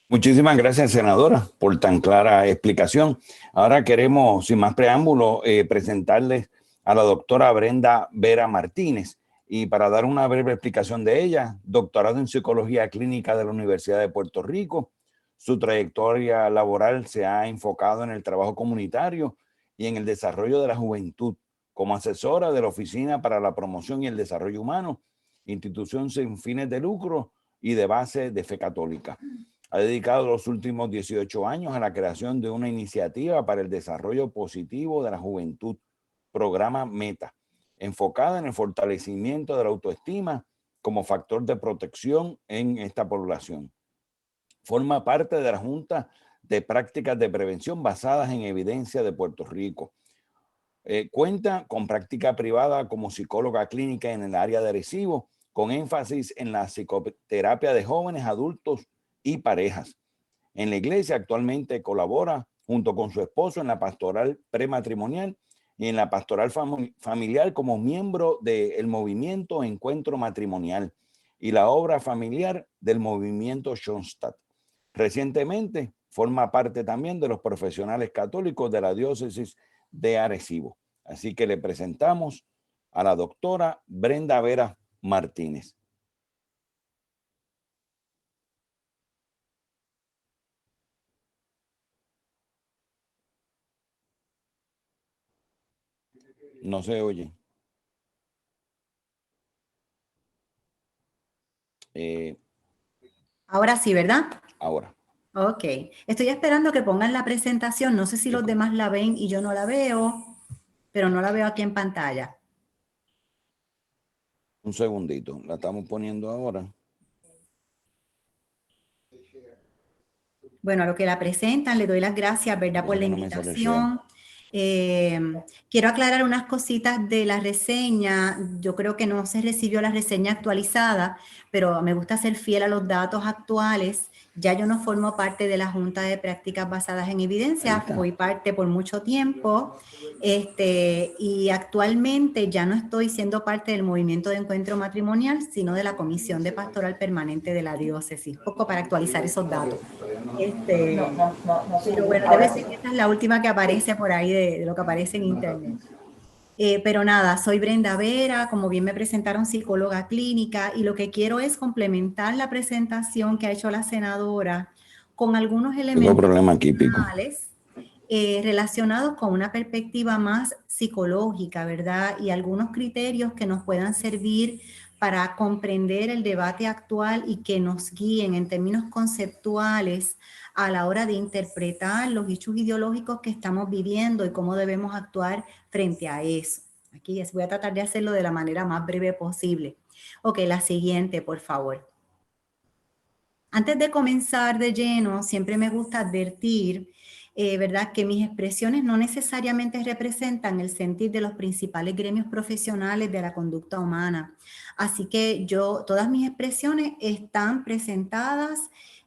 [SPEAKER 1] Muchísimas gracias, senadora, por tan clara explicación. Ahora queremos, sin más preámbulo, presentarles a la doctora Brenda Vera Martínez. Y para dar una breve explicación de ella, doctorado en Psicología Clínica de la Universidad de Puerto Rico. Su trayectoria laboral se ha enfocado en el trabajo comunitario y en el desarrollo de la juventud, como asesora de la Oficina para la Promoción y el Desarrollo Humano, institución sin fines de lucro y de base de fe católica. Ha dedicado los últimos 18 años a la creación de una iniciativa para el desarrollo positivo de la juventud, programa META, enfocada en el fortalecimiento de la autoestima como factor de protección en esta población. Forma parte de la Junta de Prácticas de Prevención basadas en evidencia de Puerto Rico. Cuenta con práctica privada como psicóloga clínica en el área de Arecibo, con énfasis en la psicoterapia de jóvenes, adultos y parejas. En la iglesia actualmente colabora junto con su esposo en la pastoral prematrimonial y en la pastoral familiar como miembro del movimiento Encuentro Matrimonial y la obra familiar del movimiento Schoenstatt. Recientemente forma parte también de los profesionales católicos de la diócesis de Arecibo. Así que le presentamos a la doctora Brenda Vera Martínez. No se oye.
[SPEAKER 5] Ahora sí, ¿verdad?
[SPEAKER 1] Ahora.
[SPEAKER 5] Ok. Estoy esperando que pongan la presentación. No sé si los demás la ven y yo no la veo, pero no la veo aquí en pantalla.
[SPEAKER 1] Un segundito. La estamos poniendo ahora.
[SPEAKER 5] Bueno, a lo que la presentan, le doy las gracias, ¿verdad?, por la
[SPEAKER 1] No me sale
[SPEAKER 5] invitación. Quiero aclarar unas cositas de la reseña. Yo creo que no se recibió la reseña actualizada, pero me gusta ser fiel a los datos actuales. Ya yo no formo parte de la Junta de Prácticas Basadas en
[SPEAKER 1] Ahí
[SPEAKER 5] Evidencia,
[SPEAKER 1] está.
[SPEAKER 5] fui parte por mucho tiempo, y actualmente ya no estoy siendo parte del movimiento de encuentro matrimonial, sino de la Comisión de Pastoral Permanente de la Diócesis, poco para actualizar esos datos. Pero bueno, debe ser que esta es la última que aparece por ahí de lo que aparece en internet. Pero nada, soy Brenda Vera, como bien me presentaron, psicóloga clínica, y lo que quiero es complementar la presentación que ha hecho la senadora con algunos
[SPEAKER 1] Tengo
[SPEAKER 5] elementos
[SPEAKER 1] problema aquí, Pico.
[SPEAKER 5] relacionados con una perspectiva más psicológica, ¿verdad? Y algunos criterios que nos puedan servir para comprender el debate actual y que nos guíen en términos conceptuales a la hora de interpretar los hechos ideológicos que estamos viviendo y cómo debemos actuar frente a eso. Aquí voy a tratar de hacerlo de la manera más breve posible. Ok, la siguiente, por favor. Antes de comenzar de lleno, siempre me gusta advertir, ¿verdad?, que mis expresiones no necesariamente representan el sentir de los principales gremios profesionales de la conducta humana. Así que todas mis expresiones están presentadas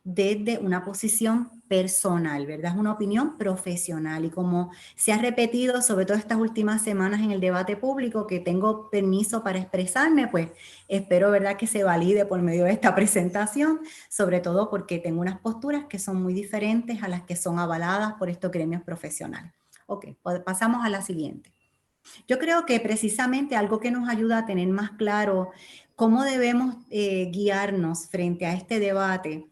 [SPEAKER 5] desde una posición personal, ¿verdad? Es una opinión profesional, y como se ha repetido, sobre todo estas últimas semanas en el debate público, que tengo permiso para expresarme, pues espero, ¿verdad?, que se valide por medio de esta presentación, sobre todo porque tengo unas posturas que son muy diferentes a las que son avaladas por estos gremios profesionales. Ok, pasamos a la siguiente. Yo creo que precisamente algo que nos ayuda a tener más claro cómo debemos guiarnos frente a este debate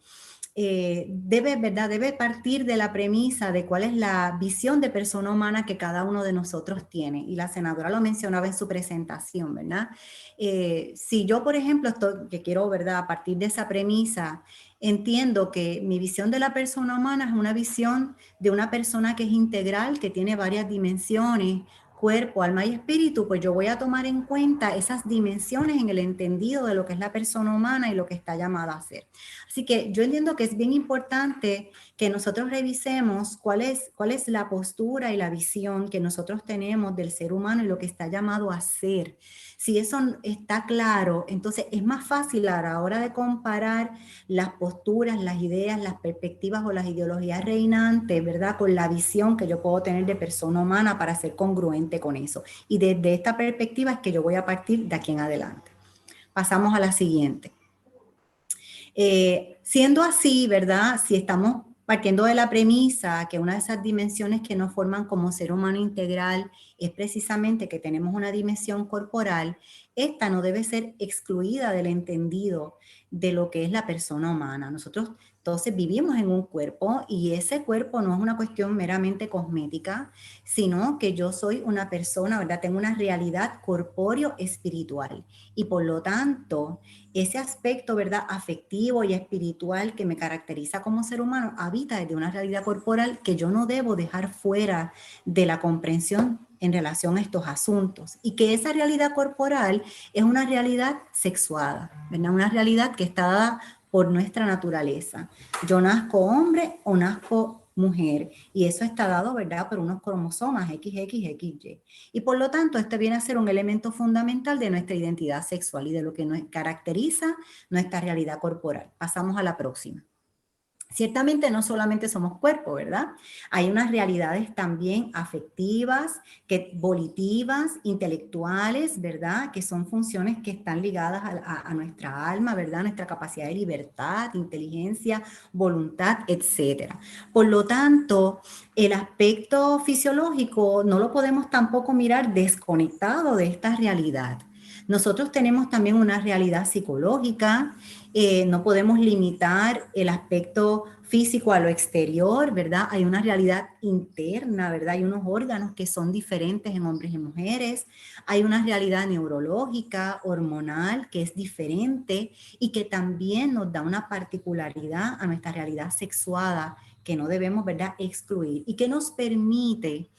[SPEAKER 5] debe partir de la premisa de cuál es la visión de persona humana que cada uno de nosotros tiene. Y la senadora lo mencionaba en su presentación, ¿verdad? Si yo, por ejemplo, que quiero, ¿verdad?, a partir de esa premisa, entiendo que mi visión de la persona humana es una visión de una persona que es integral, que tiene varias dimensiones, cuerpo, alma y espíritu, pues yo voy a tomar en cuenta esas dimensiones en el entendido de lo que es la persona humana y lo que está llamada a ser. Así que yo entiendo que es bien importante que nosotros revisemos cuál es la postura y la visión que nosotros tenemos del ser humano y lo que está llamado a ser. Si eso está claro, entonces es más fácil a la hora de comparar las posturas, las ideas, las perspectivas o las ideologías reinantes, ¿verdad?, con la visión que yo puedo tener de persona humana para ser congruente con eso. Y desde esta perspectiva es que yo voy a partir de aquí en adelante. Pasamos a la siguiente. Siendo así, ¿verdad?, si estamos partiendo de la premisa que una de esas dimensiones que nos forman como ser humano integral es precisamente que tenemos una dimensión corporal, esta no debe ser excluida del entendido de lo que es la persona humana. Nosotros entonces vivimos en un cuerpo, y ese cuerpo no es una cuestión meramente cosmética, sino que yo soy una persona, ¿verdad?, tengo una realidad corpóreo-espiritual, y por lo tanto ese aspecto, ¿verdad?, afectivo y espiritual que me caracteriza como ser humano habita desde una realidad corporal que yo no debo dejar fuera de la comprensión en relación a estos asuntos, y que esa realidad corporal es una realidad sexuada, ¿verdad?, una realidad que está dada por nuestra naturaleza. Yo nazco hombre o nazco mujer, y eso está dado, ¿verdad?, por unos cromosomas XXXY. Y por lo tanto, este viene a ser un elemento fundamental de nuestra identidad sexual y de lo que nos caracteriza nuestra realidad corporal. Pasamos a la próxima. Ciertamente no solamente somos cuerpo, ¿verdad? Hay unas realidades también afectivas, volitivas, intelectuales, ¿verdad?, que son funciones que están ligadas a nuestra alma, ¿verdad?, nuestra capacidad de libertad, inteligencia, voluntad, etc. Por lo tanto, el aspecto fisiológico no lo podemos tampoco mirar desconectado de esta realidad. Nosotros tenemos también una realidad psicológica. No podemos limitar el aspecto físico a lo exterior, ¿verdad? Hay una realidad interna, ¿verdad? Hay unos órganos que son diferentes en hombres y mujeres. Hay una realidad neurológica, hormonal, que es diferente y que también nos da una particularidad a nuestra realidad sexuada que no debemos, ¿verdad?, excluir, y que nos permite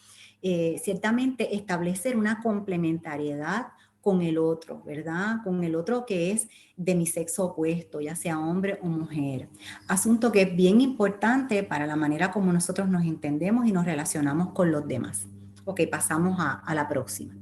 [SPEAKER 5] ciertamente establecer una complementariedad con el otro, ¿verdad? Con el otro que es de mi sexo opuesto, ya sea hombre o mujer. Asunto que es bien importante para la manera como nosotros nos entendemos y nos relacionamos con los demás. Ok, pasamos a la próxima.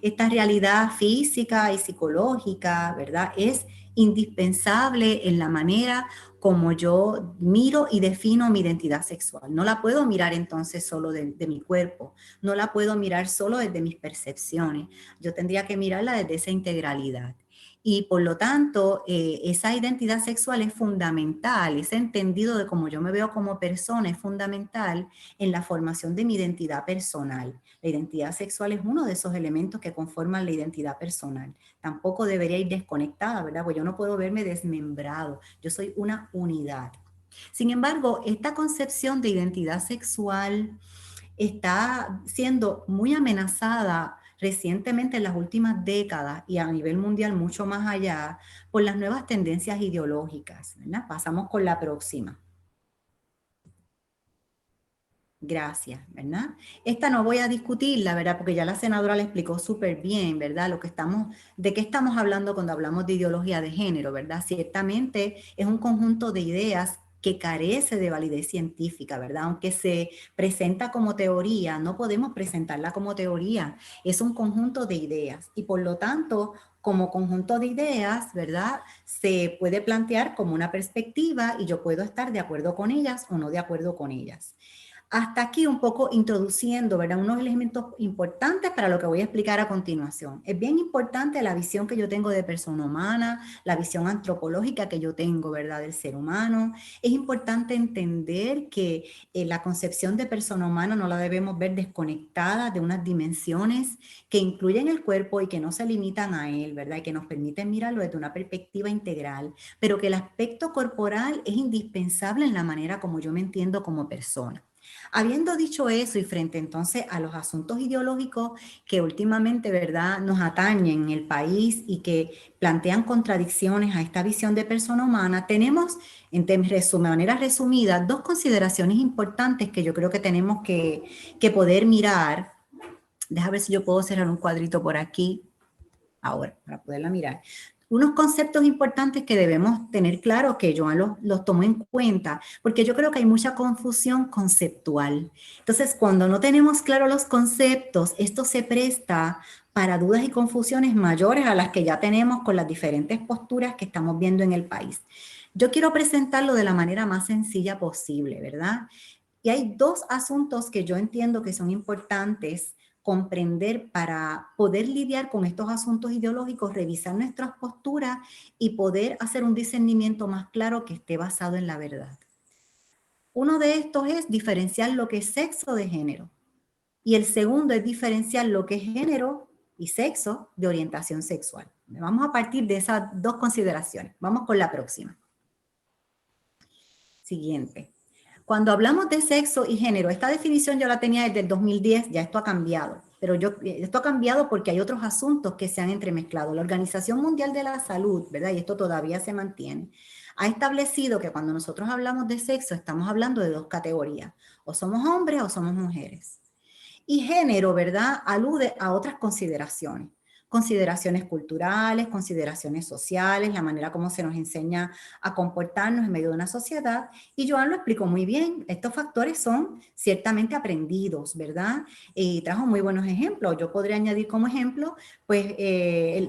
[SPEAKER 5] Esta realidad física y psicológica, ¿verdad? Es indispensable en la manera como yo miro y defino mi identidad sexual. No la puedo mirar entonces solo de mi cuerpo, no la puedo mirar solo desde mis percepciones. Yo tendría que mirarla desde esa integralidad. Y por lo tanto, esa identidad sexual es fundamental, ese entendido de cómo yo me veo como persona es fundamental en la formación de mi identidad personal. La identidad sexual es uno de esos elementos que conforman la identidad personal. Tampoco debería ir desconectada, ¿verdad? Porque yo no puedo verme desmembrado. Yo soy una unidad. Sin embargo, esta concepción de identidad sexual está siendo muy amenazada recientemente en las últimas décadas y a nivel mundial mucho más allá por las nuevas tendencias ideológicas, ¿verdad? Pasamos con la próxima. Gracias, ¿verdad? Esta no voy a discutirla, ¿verdad? Porque ya la senadora le explicó súper bien, ¿verdad? De qué estamos hablando cuando hablamos de ideología de género, ¿verdad? Ciertamente es un conjunto de ideas que carece de validez científica, ¿verdad? Aunque se presenta como teoría, no podemos presentarla como teoría, es un conjunto de ideas y por lo tanto, como conjunto de ideas, ¿verdad? Se puede plantear como una perspectiva y yo puedo estar de acuerdo con ellas o no de acuerdo con ellas. Hasta aquí un poco introduciendo, ¿verdad? Unos elementos importantes para lo que voy a explicar a continuación. Es bien importante la visión que yo tengo de persona humana, la visión antropológica que yo tengo, ¿verdad? Del ser humano. Es importante entender que la concepción de persona humana no la debemos ver desconectada de unas dimensiones que incluyen el cuerpo y que no se limitan a él, ¿verdad? Y que nos permiten mirarlo desde una perspectiva integral, pero que el aspecto corporal es indispensable en la manera como yo me entiendo como persona. Habiendo dicho eso y frente entonces a los asuntos ideológicos que últimamente, ¿verdad?, nos atañen en el país y que plantean contradicciones a esta visión de persona humana, tenemos, de manera resumida, dos consideraciones importantes que yo creo que tenemos que poder mirar. Déjame ver si yo puedo cerrar un cuadrito por aquí ahora para poderla mirar. Unos conceptos importantes que debemos tener claro, que Joan los tomó en cuenta, porque yo creo que hay mucha confusión conceptual. Entonces, cuando no tenemos claros los conceptos, esto se presta para dudas y confusiones mayores a las que ya tenemos con las diferentes posturas que estamos viendo en el país. Yo quiero presentarlo de la manera más sencilla posible, ¿verdad? Y hay dos asuntos que yo entiendo que son importantes comprender para poder lidiar con estos asuntos ideológicos, revisar nuestras posturas y poder hacer un discernimiento más claro que esté basado en la verdad. Uno de estos es diferenciar lo que es sexo de género. Y el segundo es diferenciar lo que es género y sexo de orientación sexual. Vamos a partir de esas dos consideraciones. Vamos con la próxima. Siguiente. Cuando hablamos de sexo y género, esta definición yo la tenía desde el 2010, ya esto ha cambiado, pero esto ha cambiado porque hay otros asuntos que se han entremezclado. La Organización Mundial de la Salud, ¿verdad? Y esto todavía se mantiene, ha establecido que cuando nosotros hablamos de sexo estamos hablando de dos categorías, o somos hombres o somos mujeres. Y género, ¿verdad?, alude a otras consideraciones. Consideraciones culturales, consideraciones sociales, la manera como se nos enseña a comportarnos en medio de una sociedad. Y Joan lo explicó muy bien. Estos factores son ciertamente aprendidos, ¿verdad? Y trajo muy buenos ejemplos. Yo podría añadir como ejemplo, pues,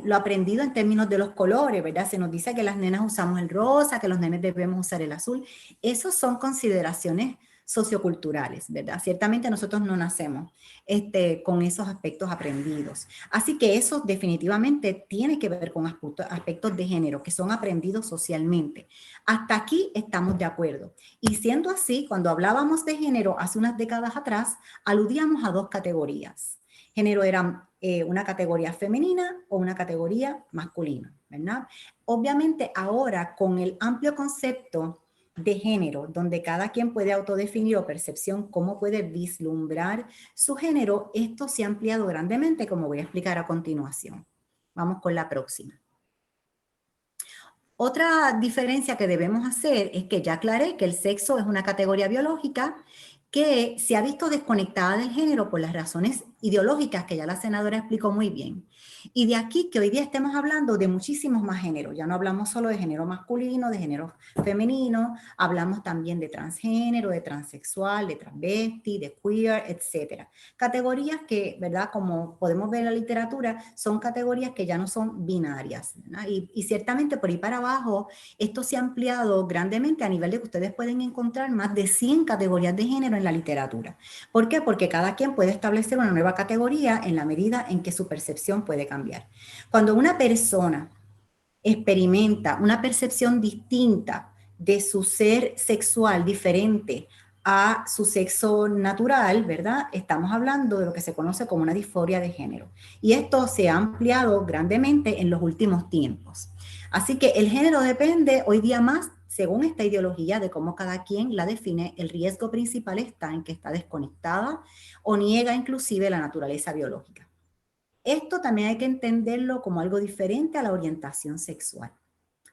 [SPEAKER 5] lo aprendido en términos de los colores, ¿verdad? Se nos dice que las nenas usamos el rosa, que los nenes debemos usar el azul. Esas son consideraciones socioculturales, ¿verdad? Ciertamente nosotros no nacemos con esos aspectos aprendidos. Así que eso definitivamente tiene que ver con aspectos de género que son aprendidos socialmente. Hasta aquí estamos de acuerdo. Y siendo así, cuando hablábamos de género hace unas décadas atrás, aludíamos a dos categorías. Género era una categoría femenina o una categoría masculina, ¿verdad? Obviamente ahora con el amplio concepto de género, donde cada quien puede autodefinir o percepción cómo puede vislumbrar su género, esto se ha ampliado grandemente, como voy a explicar a continuación. Vamos con la próxima. Otra diferencia que debemos hacer es que ya aclaré que el sexo es una categoría biológica que se ha visto desconectada del género por las razones ideológicas que ya la senadora explicó muy bien. Y de aquí que hoy día estemos hablando de muchísimos más géneros. Ya no hablamos solo de género masculino, de género femenino, hablamos también de transgénero, de transexual, de transvesti, de queer, etcétera. Categorías que, ¿verdad? Como podemos ver en la literatura, son categorías que ya no son binarias, ¿verdad? Y ciertamente por ahí para abajo, esto se ha ampliado grandemente a nivel de que ustedes pueden encontrar más de 100 categorías de género en la literatura. ¿Por qué? Porque cada quien puede establecer una nueva categoría en la medida en que su percepción puede cambiar. Cuando una persona experimenta una percepción distinta de su ser sexual diferente a su sexo natural, ¿verdad? Estamos hablando de lo que se conoce como una disforia de género. Y esto se ha ampliado grandemente en los últimos tiempos. Así que el género depende hoy día más, según esta ideología, de cómo cada quien la define. El riesgo principal está en que está desconectada o niega inclusive la naturaleza biológica. Esto también hay que entenderlo como algo diferente a la orientación sexual.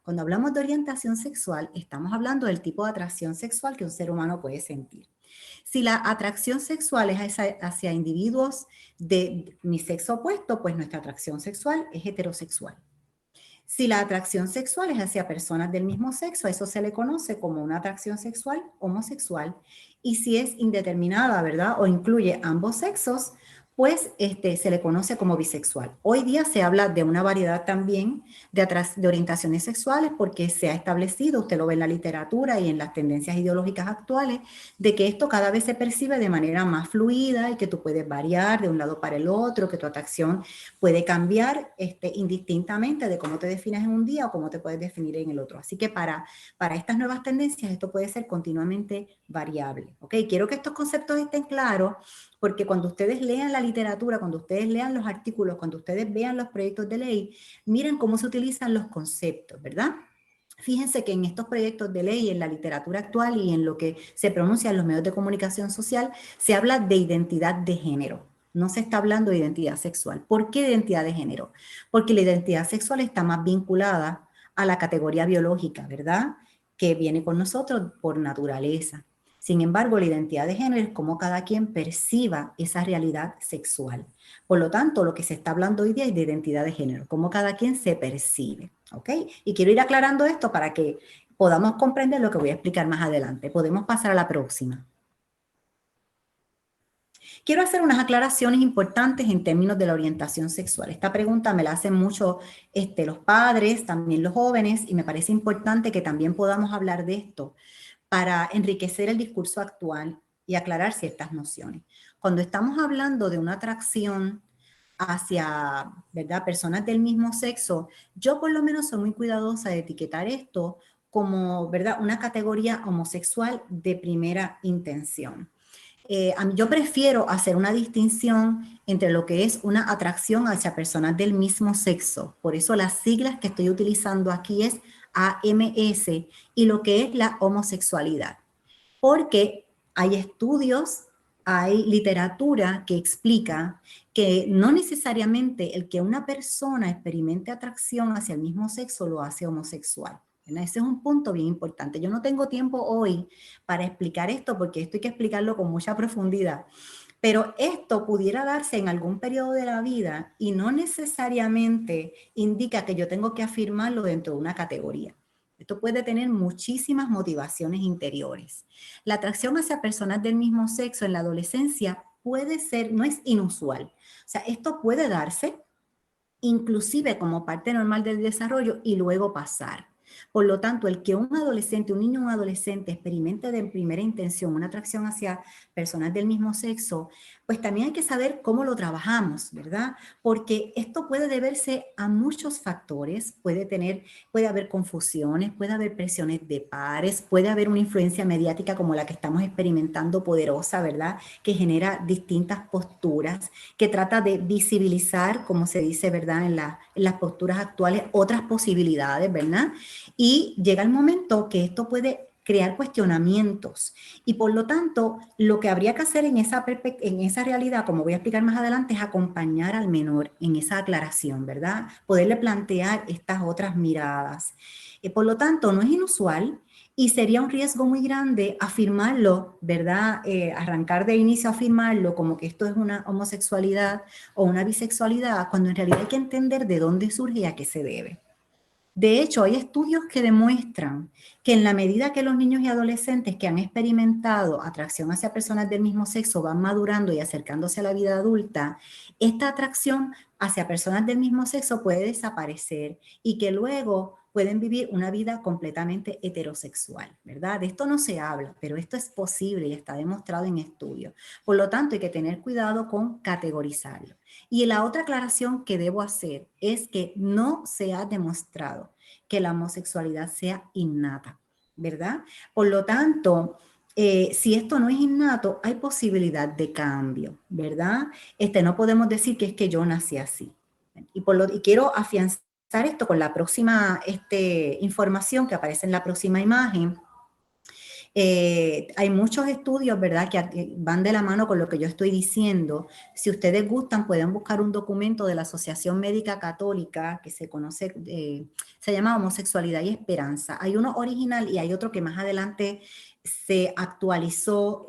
[SPEAKER 5] Cuando hablamos de orientación sexual, estamos hablando del tipo de atracción sexual que un ser humano puede sentir. Si la atracción sexual es hacia individuos de mi sexo opuesto, pues nuestra atracción sexual es heterosexual. Si la atracción sexual es hacia personas del mismo sexo, a eso se le conoce como una atracción sexual homosexual. Y si es indeterminada, ¿verdad? O incluye ambos sexos, pues se le conoce como bisexual. Hoy día se habla de una variedad también de orientaciones sexuales porque se ha establecido, usted lo ve en la literatura y en las tendencias ideológicas actuales, de que esto cada vez se percibe de manera más fluida y que tú puedes variar de un lado para el otro, que tu atracción puede cambiar indistintamente de cómo te defines en un día o cómo te puedes definir en el otro. Así que para estas nuevas tendencias esto puede ser continuamente variable. ¿Ok? Quiero que estos conceptos estén claros porque cuando ustedes lean la literatura, cuando ustedes lean los artículos, cuando ustedes vean los proyectos de ley, miren cómo se utilizan los conceptos, ¿verdad? Fíjense que en estos proyectos de ley, en la literatura actual y en lo que se pronuncia en los medios de comunicación social, se habla de identidad de género. No se está hablando de identidad sexual. ¿Por qué identidad de género? Porque la identidad sexual está más vinculada a la categoría biológica, ¿verdad? Que viene con nosotros por naturaleza. Sin embargo, la identidad de género es cómo cada quien perciba esa realidad sexual. Por lo tanto, lo que se está hablando hoy día es de identidad de género, cómo cada quien se percibe. ¿Ok? Y quiero ir aclarando esto para que podamos comprender lo que voy a explicar más adelante. Podemos pasar a la próxima. Quiero hacer unas aclaraciones importantes en términos de la orientación sexual. Esta pregunta me la hacen mucho los padres, también los jóvenes, y me parece importante que también podamos hablar de esto para enriquecer el discurso actual y aclarar ciertas nociones. Cuando estamos hablando de una atracción hacia, ¿verdad?, personas del mismo sexo, yo por lo menos soy muy cuidadosa de etiquetar esto como, ¿verdad?, una categoría homosexual de primera intención. Yo prefiero hacer una distinción entre lo que es una atracción hacia personas del mismo sexo. Por eso las siglas que estoy utilizando aquí es AMS y lo que es la homosexualidad. Porque hay estudios, hay literatura que explica que no necesariamente el que una persona experimente atracción hacia el mismo sexo lo hace homosexual. Ese es un punto bien importante. Yo no tengo tiempo hoy para explicar esto porque esto hay que explicarlo con mucha profundidad. Pero esto pudiera darse en algún periodo de la vida y no necesariamente indica que yo tengo que afirmarlo dentro de una categoría. Esto puede tener muchísimas motivaciones interiores. La atracción hacia personas del mismo sexo en la adolescencia puede ser, no es inusual. O sea, esto puede darse inclusive como parte normal del desarrollo y luego pasar. Por lo tanto, el que un adolescente, un niño o un adolescente experimente de primera intención una atracción hacia personas del mismo sexo, pues también hay que saber cómo lo trabajamos, ¿verdad? Porque esto puede deberse a muchos factores, puede haber confusiones, puede haber presiones de pares, puede haber una influencia mediática como la que estamos experimentando poderosa, ¿verdad? Que genera distintas posturas, que trata de visibilizar, como se dice, ¿verdad? En las posturas actuales, otras posibilidades, ¿verdad? Y llega el momento que esto puede crear cuestionamientos y por lo tanto lo que habría que hacer en esa realidad, como voy a explicar más adelante, es acompañar al menor en esa aclaración, ¿verdad? Poderle plantear estas otras miradas. Por lo tanto, no es inusual Y sería un riesgo muy grande afirmarlo, ¿verdad? Arrancar de inicio a afirmarlo como que esto es una homosexualidad o una bisexualidad, cuando en realidad hay que entender de dónde surge y a qué se debe. De hecho, hay estudios que demuestran que en la medida que los niños y adolescentes que han experimentado atracción hacia personas del mismo sexo van madurando y acercándose a la vida adulta, esta atracción hacia personas del mismo sexo puede desaparecer y que luego pueden vivir una vida completamente heterosexual, ¿verdad? De esto no se habla, pero esto es posible y está demostrado en estudios. Por lo tanto, hay que tener cuidado con categorizarlo. Y la otra aclaración que debo hacer es que no se ha demostrado que la homosexualidad sea innata, ¿verdad? Por lo tanto, si esto no es innato, hay posibilidad de cambio, ¿verdad? No podemos decir que es que yo nací así. Y quiero afianzar esto con la próxima información que aparece en la próxima imagen. Hay muchos estudios, ¿verdad?, que van de la mano con lo que yo estoy diciendo. Si ustedes gustan, pueden buscar un documento de la Asociación Médica Católica que se conoce, se llama Homosexualidad y Esperanza. Hay uno original y hay otro que más adelante se actualizó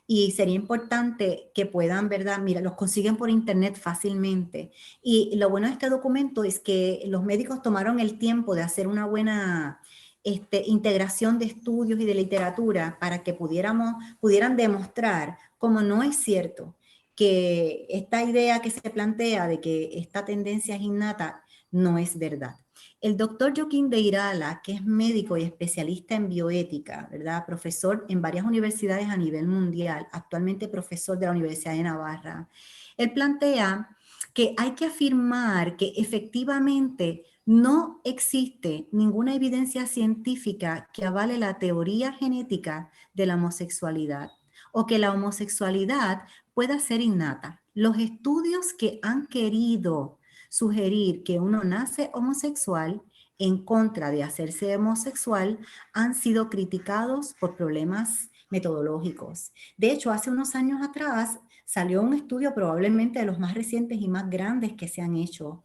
[SPEAKER 5] y sería importante que puedan, ¿verdad? Mira, los consiguen por internet fácilmente. Y lo bueno de este documento es que los médicos tomaron el tiempo de hacer una buena integración de estudios y de literatura para que pudieran demostrar cómo no es cierto que esta idea que se plantea de que esta tendencia es innata no es verdad. El doctor Joaquín de Irala, que es médico y especialista en bioética, ¿verdad?, profesor en varias universidades a nivel mundial, actualmente profesor de la Universidad de Navarra, él plantea que hay que afirmar que efectivamente no existe ninguna evidencia científica que avale la teoría genética de la homosexualidad o que la homosexualidad pueda ser innata. Los estudios que han querido sugerir que uno nace homosexual en contra de hacerse homosexual han sido criticados por problemas metodológicos. De hecho, hace unos años atrás salió un estudio probablemente de los más recientes y más grandes que se han hecho,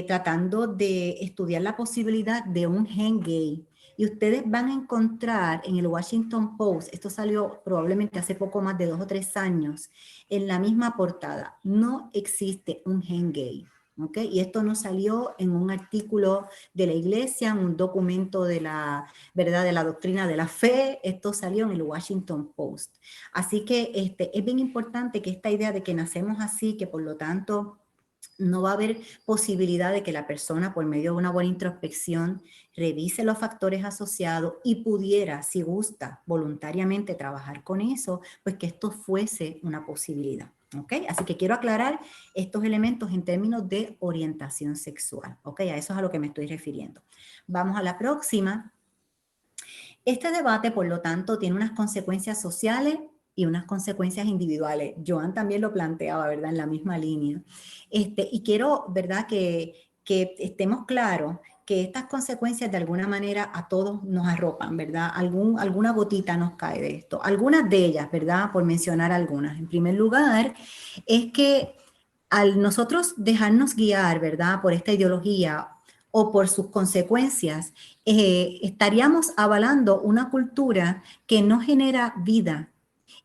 [SPEAKER 5] tratando de estudiar la posibilidad de un gen gay. Y ustedes van a encontrar en el Washington Post, esto salió probablemente hace poco más de 2 o 3 años, en la misma portada, no existe un gen gay. ¿Okay? Y esto no salió en un artículo de la iglesia, en un documento de la, ¿verdad?, de la doctrina de la fe, esto salió en el Washington Post. Así que es bien importante que esta idea de que nacemos así, que por lo tanto no va a haber posibilidad de que la persona, por medio de una buena introspección, revise los factores asociados y pudiera, si gusta, voluntariamente trabajar con eso, pues que esto fuese una posibilidad. ¿Ok? Así que quiero aclarar estos elementos en términos de orientación sexual. ¿Ok? A eso es a lo que me estoy refiriendo. Vamos a la próxima. Este debate, por lo tanto, tiene unas consecuencias sociales y unas consecuencias individuales. Joan también lo planteaba, ¿verdad?, en la misma línea. Y quiero, ¿verdad?, que estemos claros que estas consecuencias de alguna manera a todos nos arropan, ¿verdad? Alguna gotita nos cae de esto. Algunas de ellas, ¿verdad?, por mencionar algunas. En primer lugar, es que al nosotros dejarnos guiar, ¿verdad?, por esta ideología o por sus consecuencias, estaríamos avalando una cultura que no genera vida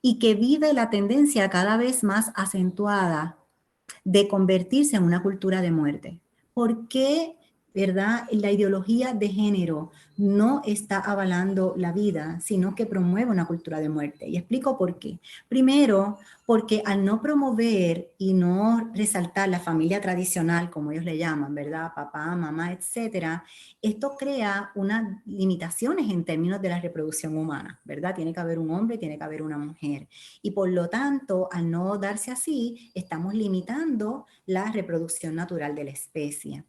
[SPEAKER 5] y que vive la tendencia cada vez más acentuada de convertirse en una cultura de muerte. ¿Por qué, verdad, la ideología de género no está avalando la vida, sino que promueve una cultura de muerte? Y explico por qué. Primero, porque al no promover y no resaltar la familia tradicional, como ellos le llaman, ¿verdad?, papá, mamá, etcétera, esto crea unas limitaciones en términos de la reproducción humana, ¿verdad? Tiene que haber un hombre, tiene que haber una mujer. Y por lo tanto, al no darse así, estamos limitando la reproducción natural de la especie.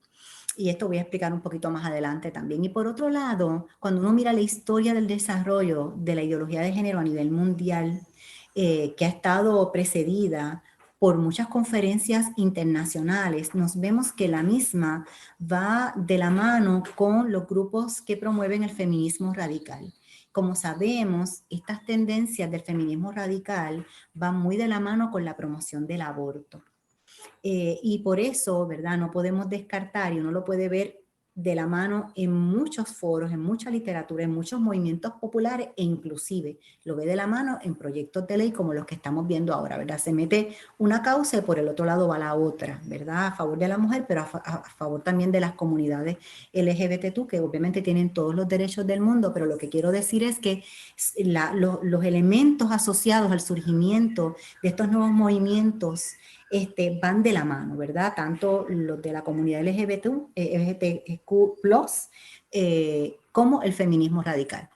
[SPEAKER 5] Y esto voy a explicar un poquito más adelante también. Y por otro lado, cuando uno mira la historia del desarrollo de la ideología de género a nivel mundial, que ha estado precedida por muchas conferencias internacionales, nos vemos que la misma va de la mano con los grupos que promueven el feminismo radical. Como sabemos, estas tendencias del feminismo radical van muy de la mano con la promoción del aborto. Y por eso, ¿verdad?, no podemos descartar, y uno lo puede ver de la mano en muchos foros, en mucha literatura, en muchos movimientos populares e inclusive lo ve de la mano en proyectos de ley como los que estamos viendo ahora, ¿verdad? Se mete una causa y por el otro lado va la otra, ¿verdad? A favor de la mujer, pero a favor también de las comunidades LGBTQ, que obviamente tienen todos los derechos del mundo, pero lo que quiero decir es que los elementos asociados al surgimiento de estos nuevos movimientos van de la mano, ¿verdad? Tanto los de la comunidad LGBTQ+, como el feminismo radical.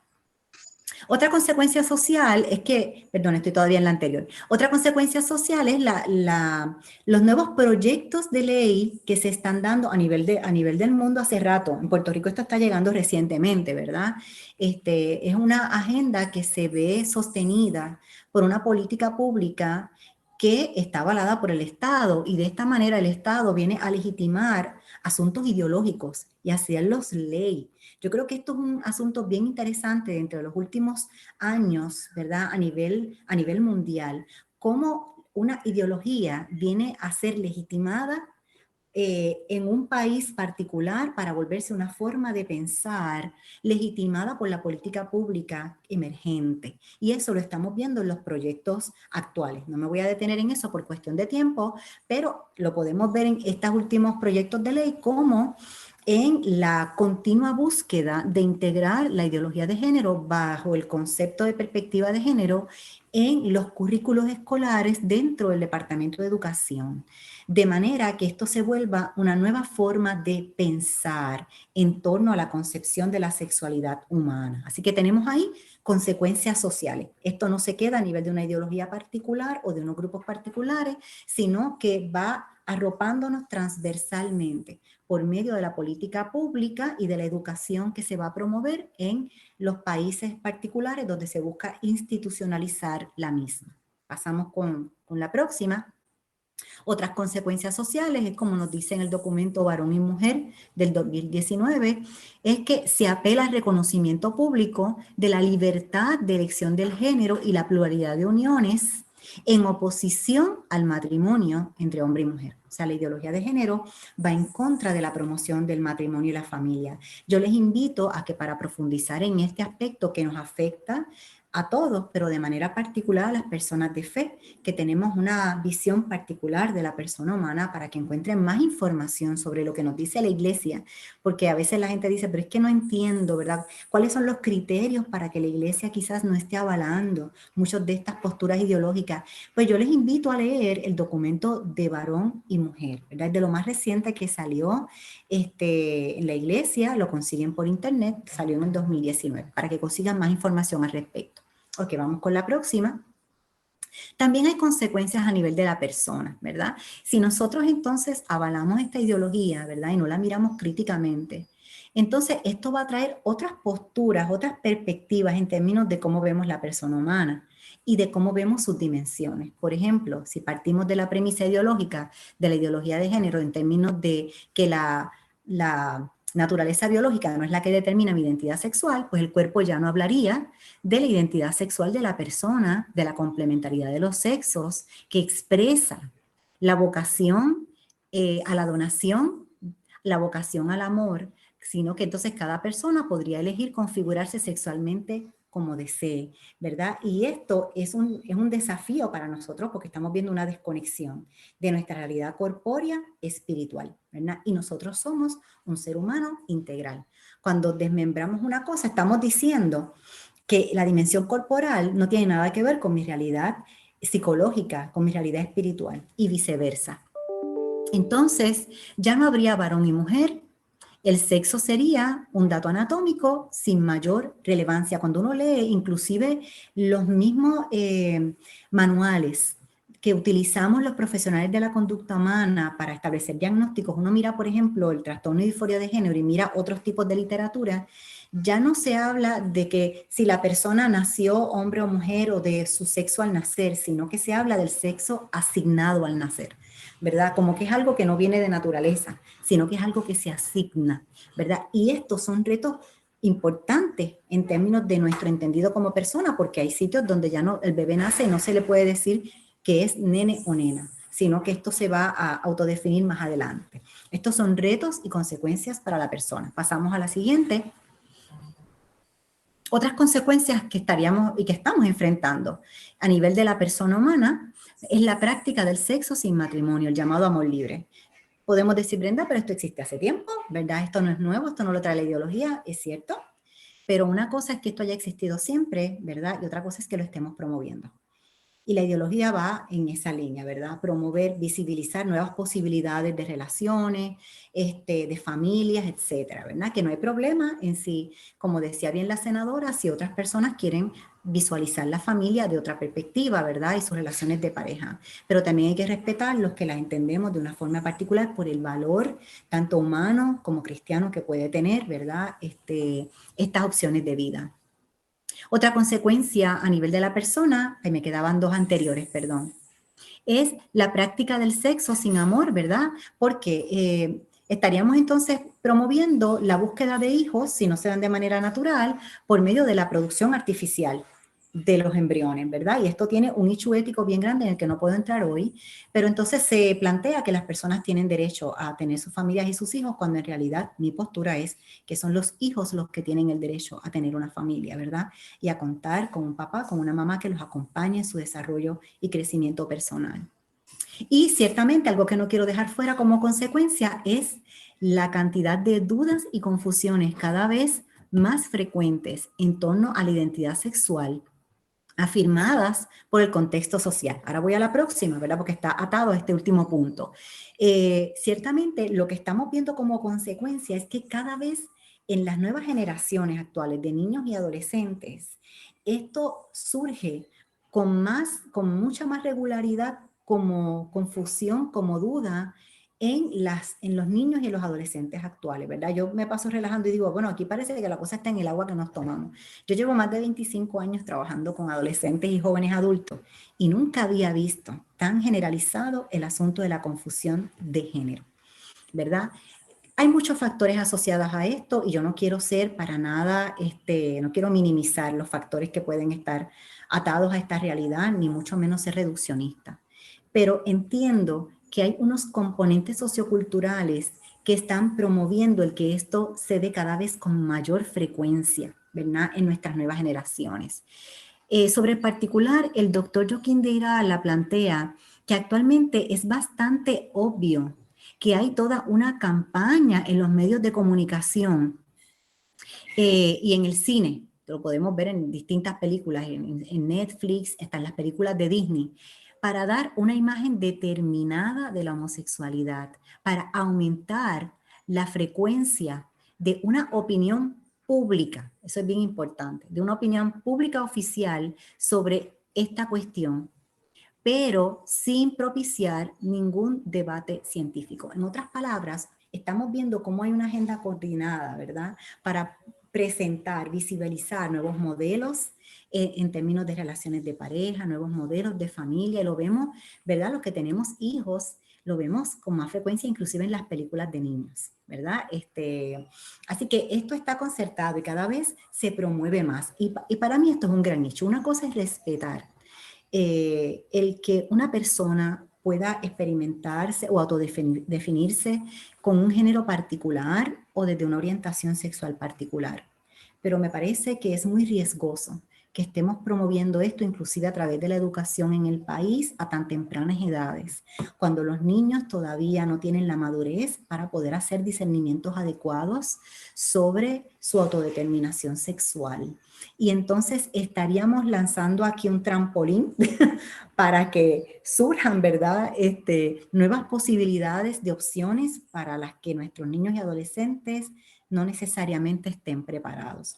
[SPEAKER 5] Otra consecuencia social es que, perdón, estoy todavía en la anterior. Otra consecuencia social es los nuevos proyectos de ley que se están dando a nivel del mundo hace rato. En Puerto Rico esto está llegando recientemente, ¿verdad? Es una agenda que se ve sostenida por una política pública que está avalada por el Estado, y de esta manera el Estado viene a legitimar asuntos ideológicos y hacerlos ley. Yo creo que esto es un asunto bien interesante dentro de los últimos años, ¿verdad? A nivel mundial, cómo una ideología viene a ser legitimada en un país particular para volverse una forma de pensar legitimada por la política pública emergente. Y eso lo estamos viendo en los proyectos actuales. No me voy a detener en eso por cuestión de tiempo, pero lo podemos ver en estos últimos proyectos de ley como en la continua búsqueda de integrar la ideología de género bajo el concepto de perspectiva de género en los currículos escolares dentro del Departamento de Educación, de manera que esto se vuelva una nueva forma de pensar en torno a la concepción de la sexualidad humana. Así que tenemos ahí consecuencias sociales. Esto no se queda a nivel de una ideología particular o de unos grupos particulares, sino que va arropándonos transversalmente por medio de la política pública y de la educación que se va a promover en los países particulares donde se busca institucionalizar la misma. Pasamos con la próxima. Otras consecuencias sociales es, como nos dice en el documento Varón y Mujer del 2019, es que se apela al reconocimiento público de la libertad de elección del género y la pluralidad de uniones en oposición al matrimonio entre hombre y mujer. O sea, la ideología de género va en contra de la promoción del matrimonio y la familia. Yo les invito a que, para profundizar en este aspecto que nos afecta a todos, pero de manera particular a las personas de fe, que tenemos una visión particular de la persona humana, para que encuentren más información sobre lo que nos dice la Iglesia, porque a veces la gente dice, pero es que no entiendo, ¿verdad? ¿Cuáles son los criterios para que la Iglesia quizás no esté avalando muchas de estas posturas ideológicas? Pues yo les invito a leer el documento de Varón y Mujer, ¿verdad? Es de lo más reciente que salió en la Iglesia, lo consiguen por internet, salió en el 2019, para que consigan más información al respecto. Ok, vamos con la próxima. También hay consecuencias a nivel de la persona, ¿verdad? Si nosotros entonces avalamos esta ideología, ¿verdad? Y no la miramos críticamente, entonces esto va a traer otras posturas, otras perspectivas en términos de cómo vemos la persona humana y de cómo vemos sus dimensiones. Por ejemplo, si partimos de la premisa ideológica de la ideología de género en términos de que la naturaleza biológica no es la que determina mi identidad sexual, pues el cuerpo ya no hablaría de la identidad sexual de la persona, de la complementariedad de los sexos, que expresa la vocación a la donación, la vocación al amor, sino que entonces cada persona podría elegir configurarse sexualmente como desee, ¿verdad? Y esto es un desafío para nosotros, porque estamos viendo una desconexión de nuestra realidad corpórea espiritual, ¿verdad? Y nosotros somos un ser humano integral. Cuando desmembramos una cosa, estamos diciendo que la dimensión corporal no tiene nada que ver con mi realidad psicológica, con mi realidad espiritual, y viceversa. Entonces, ya no habría varón y mujer. El sexo sería un dato anatómico sin mayor relevancia. Cuando uno lee inclusive los mismos manuales que utilizamos los profesionales de la conducta humana para establecer diagnósticos, uno mira, por ejemplo, el trastorno de disforia de género y mira otros tipos de literatura, ya no se habla de que si la persona nació hombre o mujer o de su sexo al nacer, sino que se habla del sexo asignado al nacer, ¿verdad? Como que es algo que no viene de naturaleza, sino que es algo que se asigna, ¿verdad? Y estos son retos importantes en términos de nuestro entendido como persona, porque hay sitios donde ya no, el bebé nace y no se le puede decir que es nene o nena, sino que esto se va a autodefinir más adelante. Estos son retos y consecuencias para la persona. Pasamos a la siguiente. Otras consecuencias que estaríamos y que estamos enfrentando a nivel de la persona humana es la práctica del sexo sin matrimonio, el llamado amor libre. Podemos decir, Brenda, pero esto existe hace tiempo, ¿verdad? Esto no es nuevo, esto no lo trae la ideología, es cierto. Pero una cosa es que esto haya existido siempre, ¿verdad? Y otra cosa es que lo estemos promoviendo. Y la ideología va en esa línea, ¿verdad? Promover, visibilizar nuevas posibilidades de relaciones, de familias, etcétera, ¿verdad? Que no hay problema en sí, como decía bien la senadora, si otras personas quieren visualizar la familia de otra perspectiva, ¿verdad? Y sus relaciones de pareja. Pero también hay que respetar los que las entendemos de una forma particular por el valor, tanto humano como cristiano, que puede tener, ¿verdad? Estas opciones de vida. Otra consecuencia a nivel de la persona, ahí me quedaban dos anteriores, perdón, es la práctica del sexo sin amor, ¿verdad? Porque estaríamos entonces promoviendo la búsqueda de hijos, si no se dan de manera natural, por medio de la producción artificial de los embriones, ¿verdad? Y esto tiene un nicho ético bien grande en el que no puedo entrar hoy, pero entonces se plantea que las personas tienen derecho a tener sus familias y sus hijos, cuando en realidad mi postura es que son los hijos los que tienen el derecho a tener una familia, ¿verdad? Y a contar con un papá, con una mamá que los acompañe en su desarrollo y crecimiento personal. Y ciertamente algo que no quiero dejar fuera como consecuencia es la cantidad de dudas y confusiones cada vez más frecuentes en torno a la identidad sexual, afirmadas por el contexto social. Ahora voy a la próxima, ¿verdad? Porque está atado a este último punto. Ciertamente lo que estamos viendo como consecuencia es que cada vez en las nuevas generaciones actuales de niños y adolescentes, esto surge con mucha más regularidad, como confusión, como duda, en los niños y en los adolescentes actuales, ¿verdad? Yo me paso relajando y digo, bueno, aquí parece que la cosa está en el agua que nos tomamos. Yo llevo más de 25 años trabajando con adolescentes y jóvenes adultos y nunca había visto tan generalizado el asunto de la confusión de género, ¿verdad? Hay muchos factores asociados a esto y yo no quiero ser para nada, no quiero minimizar los factores que pueden estar atados a esta realidad, ni mucho menos ser reduccionista. Pero entiendo que hay unos componentes socioculturales que están promoviendo el que esto se dé cada vez con mayor frecuencia, ¿verdad? En nuestras nuevas generaciones. Sobre el particular, el doctor Joaquín Deirá la plantea que actualmente es bastante obvio que hay toda una campaña en los medios de comunicación y en el cine. Lo podemos ver en distintas películas, en Netflix, están las películas de Disney, para dar una imagen determinada de la homosexualidad, para aumentar la frecuencia de una opinión pública, eso es bien importante, de una opinión pública oficial sobre esta cuestión, pero sin propiciar ningún debate científico. En otras palabras, estamos viendo cómo hay una agenda coordinada, ¿verdad?, para presentar, visibilizar nuevos modelos en términos de relaciones de pareja, nuevos modelos de familia, y lo vemos, ¿verdad? Los que tenemos hijos, lo vemos con más frecuencia inclusive en las películas de niños, ¿verdad? Así que esto está concertado y cada vez se promueve más. Y para mí esto es un gran nicho. Una cosa es respetar el que una persona pueda experimentarse o autodefinirse con un género particular o desde una orientación sexual particular. Pero me parece que es muy riesgoso que estemos promoviendo esto inclusive a través de la educación en el país a tan tempranas edades, cuando los niños todavía no tienen la madurez para poder hacer discernimientos adecuados sobre su autodeterminación sexual. Y entonces estaríamos lanzando aquí un trampolín para que surjan, ¿verdad?, nuevas posibilidades de opciones para las que nuestros niños y adolescentes no necesariamente estén preparados.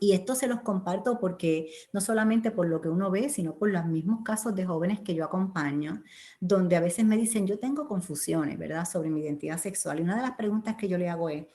[SPEAKER 5] Y esto se los comparto porque no solamente por lo que uno ve, sino por los mismos casos de jóvenes que yo acompaño, donde a veces me dicen, yo tengo confusiones, ¿verdad?, sobre mi identidad sexual. Y una de las preguntas que yo le hago es,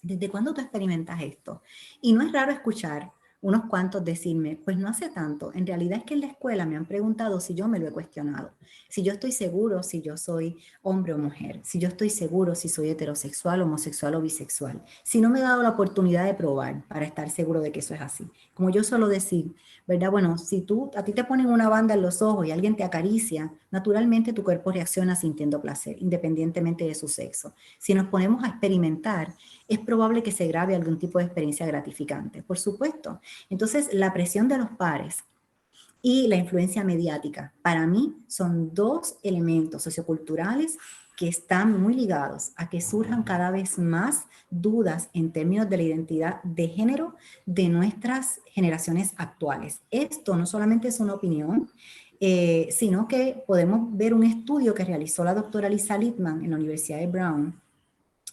[SPEAKER 5] ¿desde cuándo tú experimentas esto? Y no es raro escuchar unos cuantos decirme, pues no hace tanto. En realidad es que en la escuela me han preguntado si yo me lo he cuestionado, si yo estoy seguro si yo soy hombre o mujer, si yo estoy seguro si soy heterosexual, homosexual o bisexual, si no me he dado la oportunidad de probar para estar seguro de que eso es así. Como yo suelo decir, ¿verdad? Bueno, si a ti te ponen una banda en los ojos y alguien te acaricia, naturalmente tu cuerpo reacciona sintiendo placer, independientemente de su sexo. Si nos ponemos a experimentar, es probable que se grabe algún tipo de experiencia gratificante, por supuesto. Entonces, la presión de los pares y la influencia mediática, para mí, son dos elementos socioculturales que están muy ligados a que surjan cada vez más dudas en términos de la identidad de género de nuestras generaciones actuales. Esto no solamente es una opinión, sino que podemos ver un estudio que realizó la doctora Lisa Littman en la Universidad de Brown,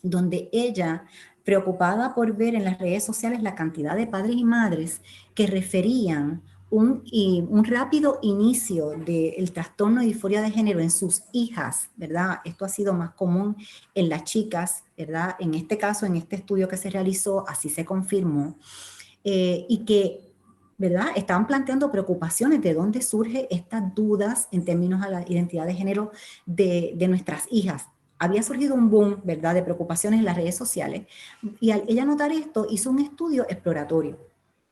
[SPEAKER 5] donde ella, preocupada por ver en las redes sociales la cantidad de padres y madres que referían un rápido inicio del trastorno de disforia de género en sus hijas, ¿verdad? Esto ha sido más común en las chicas, ¿verdad? En este caso, en este estudio que se realizó, así se confirmó, y que, ¿verdad? Estaban planteando preocupaciones de dónde surgen estas dudas en términos a la identidad de género de nuestras hijas. Había surgido un boom, ¿verdad?, de preocupaciones en las redes sociales, y al ella notar esto, hizo un estudio exploratorio,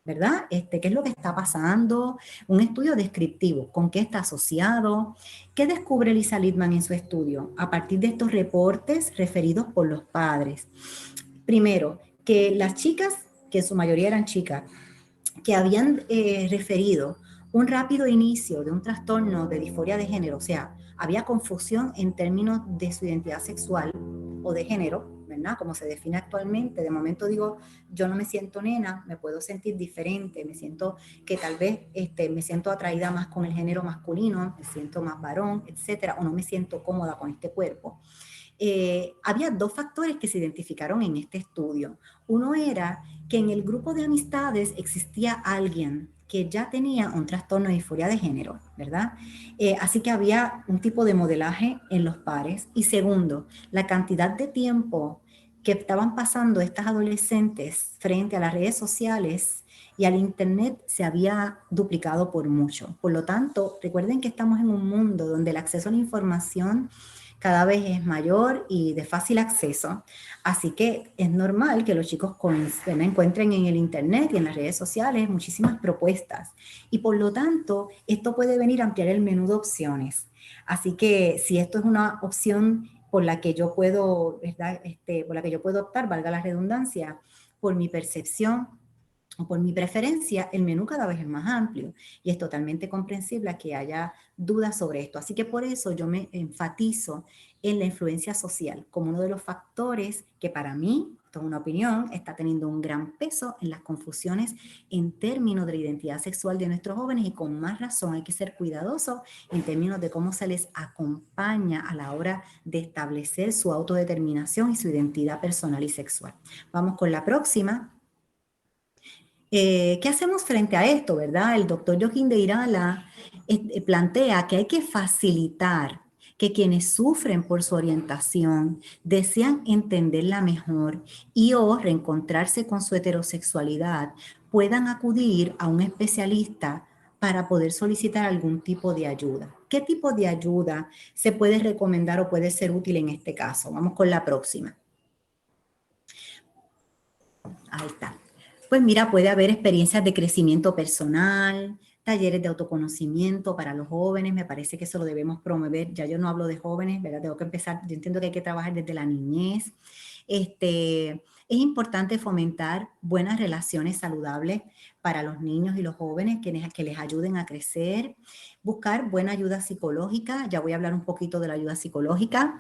[SPEAKER 5] ¿verdad? ¿Qué es lo que está pasando? Un estudio descriptivo, ¿con qué está asociado? ¿Qué descubre Lisa Littman en su estudio? A partir de estos reportes referidos por los padres. Primero, que las chicas, que en su mayoría eran chicas, que habían referido un rápido inicio de un trastorno de disforia de género, o sea, había confusión en términos de su identidad sexual o de género, ¿verdad? Como se define actualmente. De momento digo, yo no me siento nena, me puedo sentir diferente, me siento que tal vez me siento atraída más con el género masculino, me siento más varón, etcétera, o no me siento cómoda con este cuerpo. Había dos factores que se identificaron en este estudio. Uno era que en el grupo de amistades existía alguien que ya tenía un trastorno de disforia de género, ¿verdad? Así que había un tipo de modelaje en los pares. Y segundo, la cantidad de tiempo que estaban pasando estas adolescentes frente a las redes sociales y al internet se había duplicado por mucho. Por lo tanto, recuerden que estamos en un mundo donde el acceso a la información cada vez es mayor y de fácil acceso, así que es normal que los chicos encuentren en el internet y en las redes sociales muchísimas propuestas, y por lo tanto esto puede venir a ampliar el menú de opciones. Así que si esto es una opción por la que yo puedo, ¿verdad? Por la que yo puedo optar, valga la redundancia, por mi percepción o por mi preferencia, el menú cada vez es más amplio y es totalmente comprensible que haya dudas sobre esto. Así que por eso yo me enfatizo en la influencia social como uno de los factores que para mí, esto es una opinión, está teniendo un gran peso en las confusiones en términos de la identidad sexual de nuestros jóvenes, y con más razón hay que ser cuidadosos en términos de cómo se les acompaña a la hora de establecer su autodeterminación y su identidad personal y sexual. Vamos con la próxima. ¿Qué hacemos frente a esto, verdad? El doctor Joaquín de Irala plantea que hay que facilitar que quienes sufren por su orientación desean entenderla mejor y o reencontrarse con su heterosexualidad puedan acudir a un especialista para poder solicitar algún tipo de ayuda. ¿Qué tipo de ayuda se puede recomendar o puede ser útil en este caso? Vamos con la próxima. Ahí está. Pues mira, puede haber experiencias de crecimiento personal, talleres de autoconocimiento para los jóvenes. Me parece que eso lo debemos promover. Ya yo no hablo de jóvenes, ¿verdad? Tengo que empezar, yo entiendo que hay que trabajar desde la niñez. Es importante fomentar buenas relaciones saludables para los niños y los jóvenes que les ayuden a crecer. Buscar buena ayuda psicológica. Ya voy a hablar un poquito de la ayuda psicológica.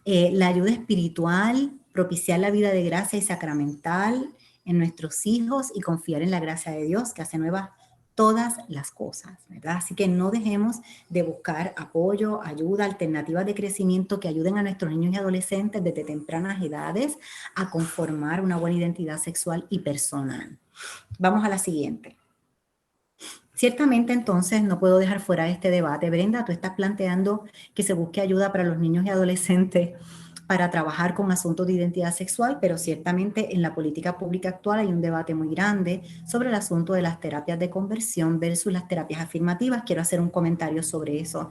[SPEAKER 5] La ayuda espiritual, propiciar la vida de gracia y sacramental en nuestros hijos y confiar en la gracia de Dios que hace nuevas todas las cosas, ¿verdad? Así que no dejemos de buscar apoyo, ayuda, alternativas de crecimiento que ayuden a nuestros niños y adolescentes desde tempranas edades a conformar una buena identidad sexual y personal. Vamos a la siguiente. Ciertamente, entonces, no puedo dejar fuera este debate. Brenda, tú estás planteando que se busque ayuda para los niños y adolescentes para trabajar con asuntos de identidad sexual, pero ciertamente en la política pública actual hay un debate muy grande sobre el asunto de las terapias de conversión versus las terapias afirmativas. Quiero hacer un comentario sobre eso,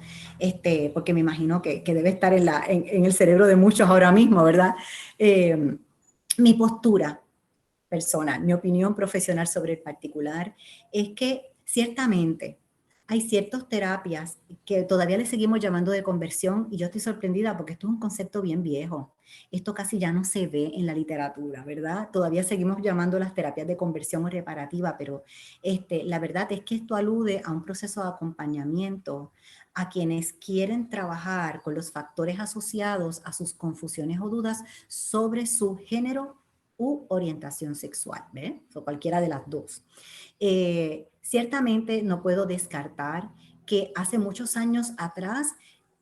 [SPEAKER 5] porque me imagino que debe estar en el cerebro de muchos ahora mismo, ¿verdad? Mi postura personal, mi opinión profesional sobre el particular, es que ciertamente hay ciertas terapias que todavía le seguimos llamando de conversión, y yo estoy sorprendida porque esto es un concepto bien viejo. Esto casi ya no se ve en la literatura, ¿verdad? Todavía seguimos llamando las terapias de conversión o reparativa, pero la verdad es que esto alude a un proceso de acompañamiento a quienes quieren trabajar con los factores asociados a sus confusiones o dudas sobre su género u orientación sexual, ¿ves? O cualquiera de las dos. Ciertamente no puedo descartar que hace muchos años atrás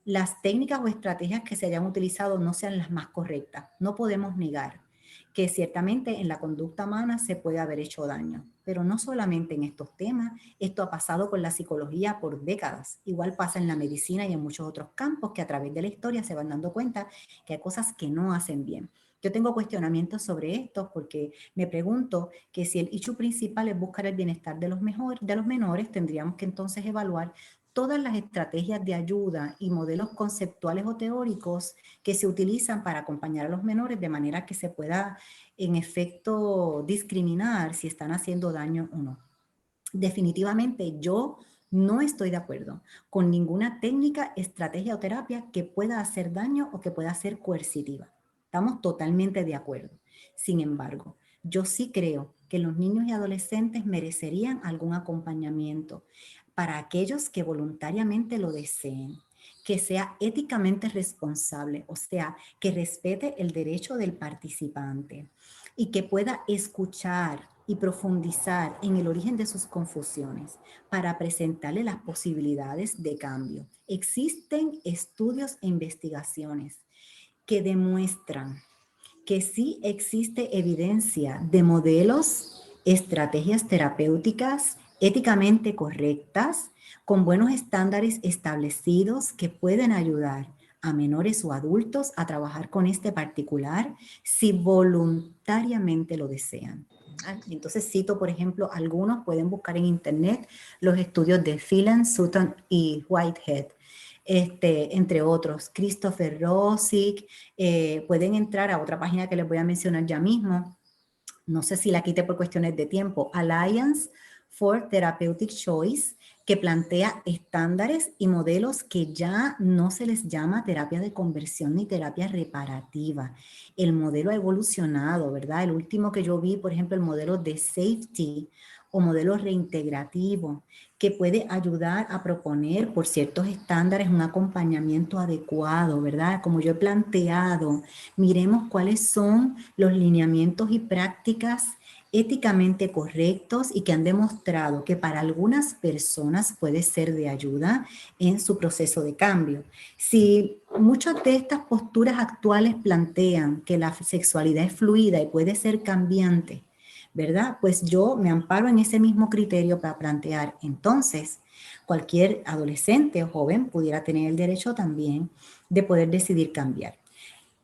[SPEAKER 5] las técnicas o estrategias que se hayan utilizado no sean las más correctas. No podemos negar que ciertamente en la conducta humana se puede haber hecho daño, pero no solamente en estos temas. Esto ha pasado con la psicología por décadas. Igual pasa en la medicina y en muchos otros campos que a través de la historia se van dando cuenta que hay cosas que no hacen bien. Yo tengo cuestionamientos sobre esto porque me pregunto que si el issue principal es buscar el bienestar de los menores, tendríamos que entonces evaluar todas las estrategias de ayuda y modelos conceptuales o teóricos que se utilizan para acompañar a los menores de manera que se pueda, en efecto, discriminar si están haciendo daño o no. Definitivamente yo no estoy de acuerdo con ninguna técnica, estrategia o terapia que pueda hacer daño o que pueda ser coercitiva. Estamos totalmente de acuerdo. Sin embargo, yo sí creo que los niños y adolescentes merecerían algún acompañamiento para aquellos que voluntariamente lo deseen, que sea éticamente responsable, o sea, que respete el derecho del participante y que pueda escuchar y profundizar en el origen de sus confusiones para presentarle las posibilidades de cambio. Existen estudios e investigaciones que demuestran que sí existe evidencia de modelos, estrategias terapéuticas éticamente correctas, con buenos estándares establecidos que pueden ayudar a menores o adultos a trabajar con este particular si voluntariamente lo desean. Entonces cito, por ejemplo, algunos, pueden buscar en internet los estudios de Phelan, Sutton y Whitehead, entre otros, Christopher Rosick. Pueden entrar a otra página que les voy a mencionar ya mismo, no sé si la quité por cuestiones de tiempo, Alliance for Therapeutic Choice, que plantea estándares y modelos que ya no se les llama terapia de conversión ni terapia reparativa. El modelo ha evolucionado, ¿verdad? El último que yo vi, por ejemplo, el modelo de safety o modelo reintegrativo, que puede ayudar a proponer por ciertos estándares un acompañamiento adecuado, ¿verdad? Como yo he planteado, miremos cuáles son los lineamientos y prácticas éticamente correctos y que han demostrado que para algunas personas puede ser de ayuda en su proceso de cambio. Si muchas de estas posturas actuales plantean que la sexualidad es fluida y puede ser cambiante, ¿verdad? Pues yo me amparo en ese mismo criterio para plantear, entonces, cualquier adolescente o joven pudiera tener el derecho también de poder decidir cambiar.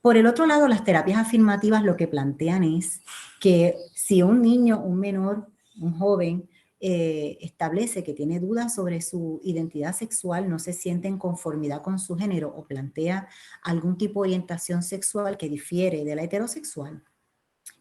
[SPEAKER 5] Por el otro lado, las terapias afirmativas lo que plantean es que si un niño, un menor, un joven establece que tiene dudas sobre su identidad sexual, no se siente en conformidad con su género o plantea algún tipo de orientación sexual que difiere de la heterosexual,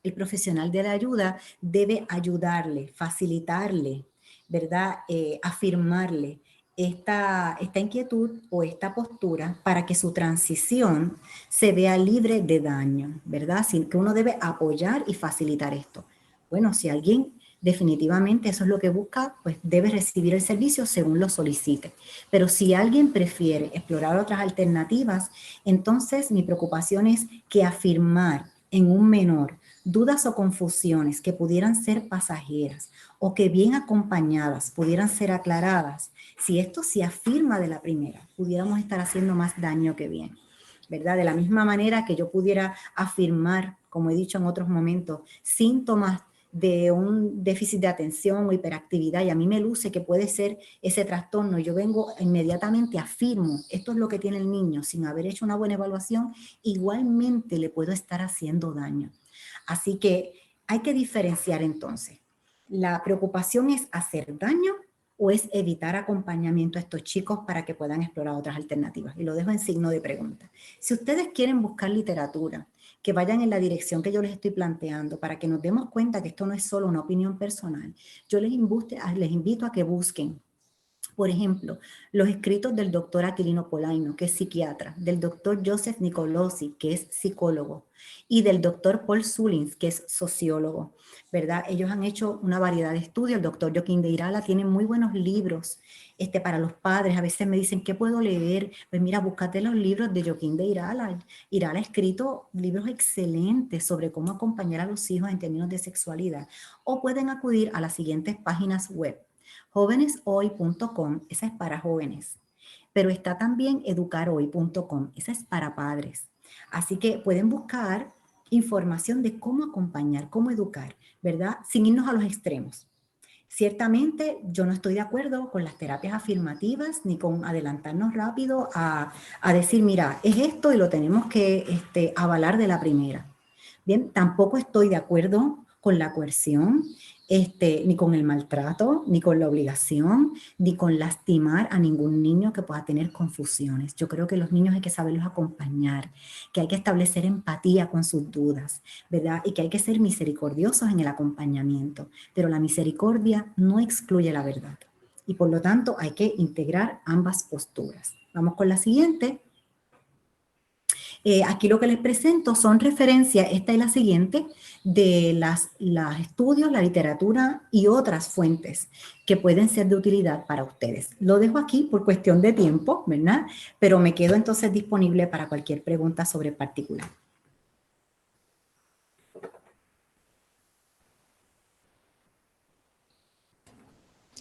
[SPEAKER 5] el profesional de la ayuda debe ayudarle, facilitarle, ¿verdad? Afirmarle esta inquietud o esta postura para que su transición se vea libre de daño, ¿verdad? Así que uno debe apoyar y facilitar esto. Bueno, si alguien definitivamente eso es lo que busca, pues debe recibir el servicio según lo solicite. Pero si alguien prefiere explorar otras alternativas, entonces mi preocupación es que afirmar en un menor dudas o confusiones que pudieran ser pasajeras o que bien acompañadas pudieran ser aclaradas, si esto se afirma de la primera, pudiéramos estar haciendo más daño que bien, ¿verdad? De la misma manera que yo pudiera afirmar, como he dicho en otros momentos, síntomas de un déficit de atención o hiperactividad y a mí me luce que puede ser ese trastorno, yo vengo inmediatamente, afirmo, esto es lo que tiene el niño, sin haber hecho una buena evaluación, igualmente le puedo estar haciendo daño. Así que hay que diferenciar entonces. ¿La preocupación es hacer daño o es evitar acompañamiento a estos chicos para que puedan explorar otras alternativas? Y lo dejo en signo de pregunta. Si ustedes quieren buscar literatura, que vayan en la dirección que yo les estoy planteando para que nos demos cuenta que esto no es solo una opinión personal, yo les invito a que busquen, por ejemplo, los escritos del doctor Aquilino Polaino, que es psiquiatra, del doctor Joseph Nicolosi, que es psicólogo, y del doctor Paul Sullins, que es sociólogo, ¿verdad? Ellos han hecho una variedad de estudios. El doctor Joaquín de Irala tiene muy buenos libros para los padres. A veces me dicen, ¿qué puedo leer? Pues mira, búscate los libros de Joaquín de Irala. Irala ha escrito libros excelentes sobre cómo acompañar a los hijos en términos de sexualidad. O pueden acudir a las siguientes páginas web. Joveneshoy.com, esa es para jóvenes, pero está también educarhoy.com, esa es para padres. Así que pueden buscar información de cómo acompañar, cómo educar, ¿verdad? Sin irnos a los extremos. Ciertamente yo no estoy de acuerdo con las terapias afirmativas ni con adelantarnos rápido a decir, mira, es esto y lo tenemos que avalar de la primera. Bien, tampoco estoy de acuerdo con la coerción, ni con el maltrato, ni con la obligación, ni con lastimar a ningún niño que pueda tener confusiones. Yo creo que los niños hay que saberlos acompañar, que hay que establecer empatía con sus dudas, ¿verdad? Y que hay que ser misericordiosos en el acompañamiento. Pero la misericordia no excluye la verdad. Y por lo tanto hay que integrar ambas posturas. Vamos con la siguiente. Aquí lo que les presento son referencias, esta y la siguiente, de los estudios, la literatura y otras fuentes que pueden ser de utilidad para ustedes. Lo dejo aquí por cuestión de tiempo, ¿verdad? Pero me quedo entonces disponible para cualquier pregunta sobre particular.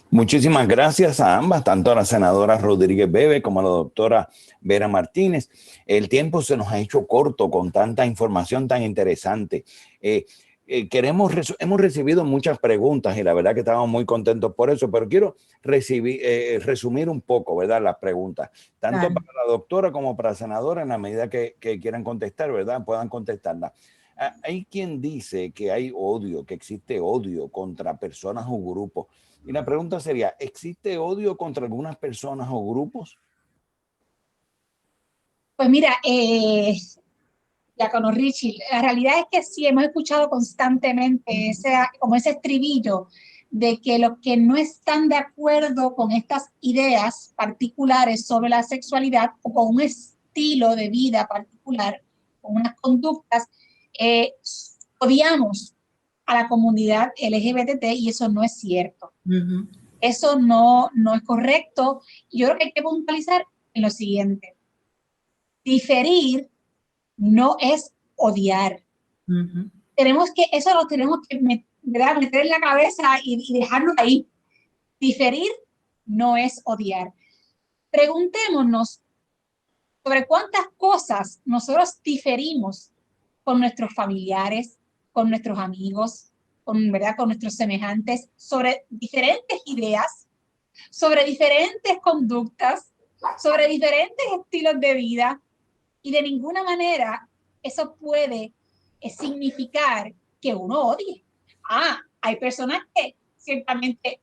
[SPEAKER 1] Muchísimas gracias a ambas, tanto a la senadora Rodríguez Bebe como a la doctora Vera Martínez. El tiempo se nos ha hecho corto con tanta información tan interesante. Hemos recibido muchas preguntas y la verdad que estamos muy contentos por eso, pero quiero resumir un poco, ¿verdad? Las preguntas, tanto para la doctora como para la senadora, en la medida que quieran contestar, ¿verdad? Puedan contestarla. Hay quien dice que hay odio, que existe odio contra personas o grupos. Y la pregunta sería, ¿existe odio contra algunas personas o grupos?
[SPEAKER 2] Pues mira, Diácono Richie, la realidad es que sí, hemos escuchado constantemente como ese estribillo de que los que no están de acuerdo con estas ideas particulares sobre la sexualidad o con un estilo de vida particular, con unas conductas, odiamos a la comunidad LGBT y eso no es cierto. Uh-huh. Eso no es correcto. Yo creo que hay que puntualizar en lo siguiente. Diferir no es odiar. Uh-huh. Eso lo tenemos que meter en la cabeza y dejarlo ahí. Diferir no es odiar. Preguntémonos sobre cuántas cosas nosotros diferimos con nuestros familiares, con nuestros amigos, con nuestros semejantes, sobre diferentes ideas, sobre diferentes conductas, sobre diferentes estilos de vida, y de ninguna manera eso puede significar que uno odie. Hay personas que ciertamente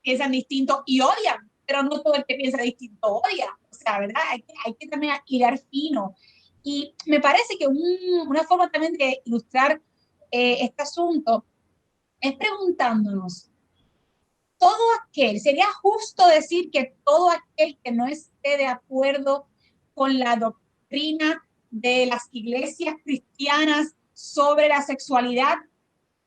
[SPEAKER 2] piensan distinto y odian, pero no todo el que piensa distinto odia. O sea, ¿verdad? Hay que también hilar fino. Y me parece que una forma también de ilustrar este asunto es preguntándonos, sería justo decir que todo aquel que no esté de acuerdo con la doctrina de las iglesias cristianas sobre la sexualidad,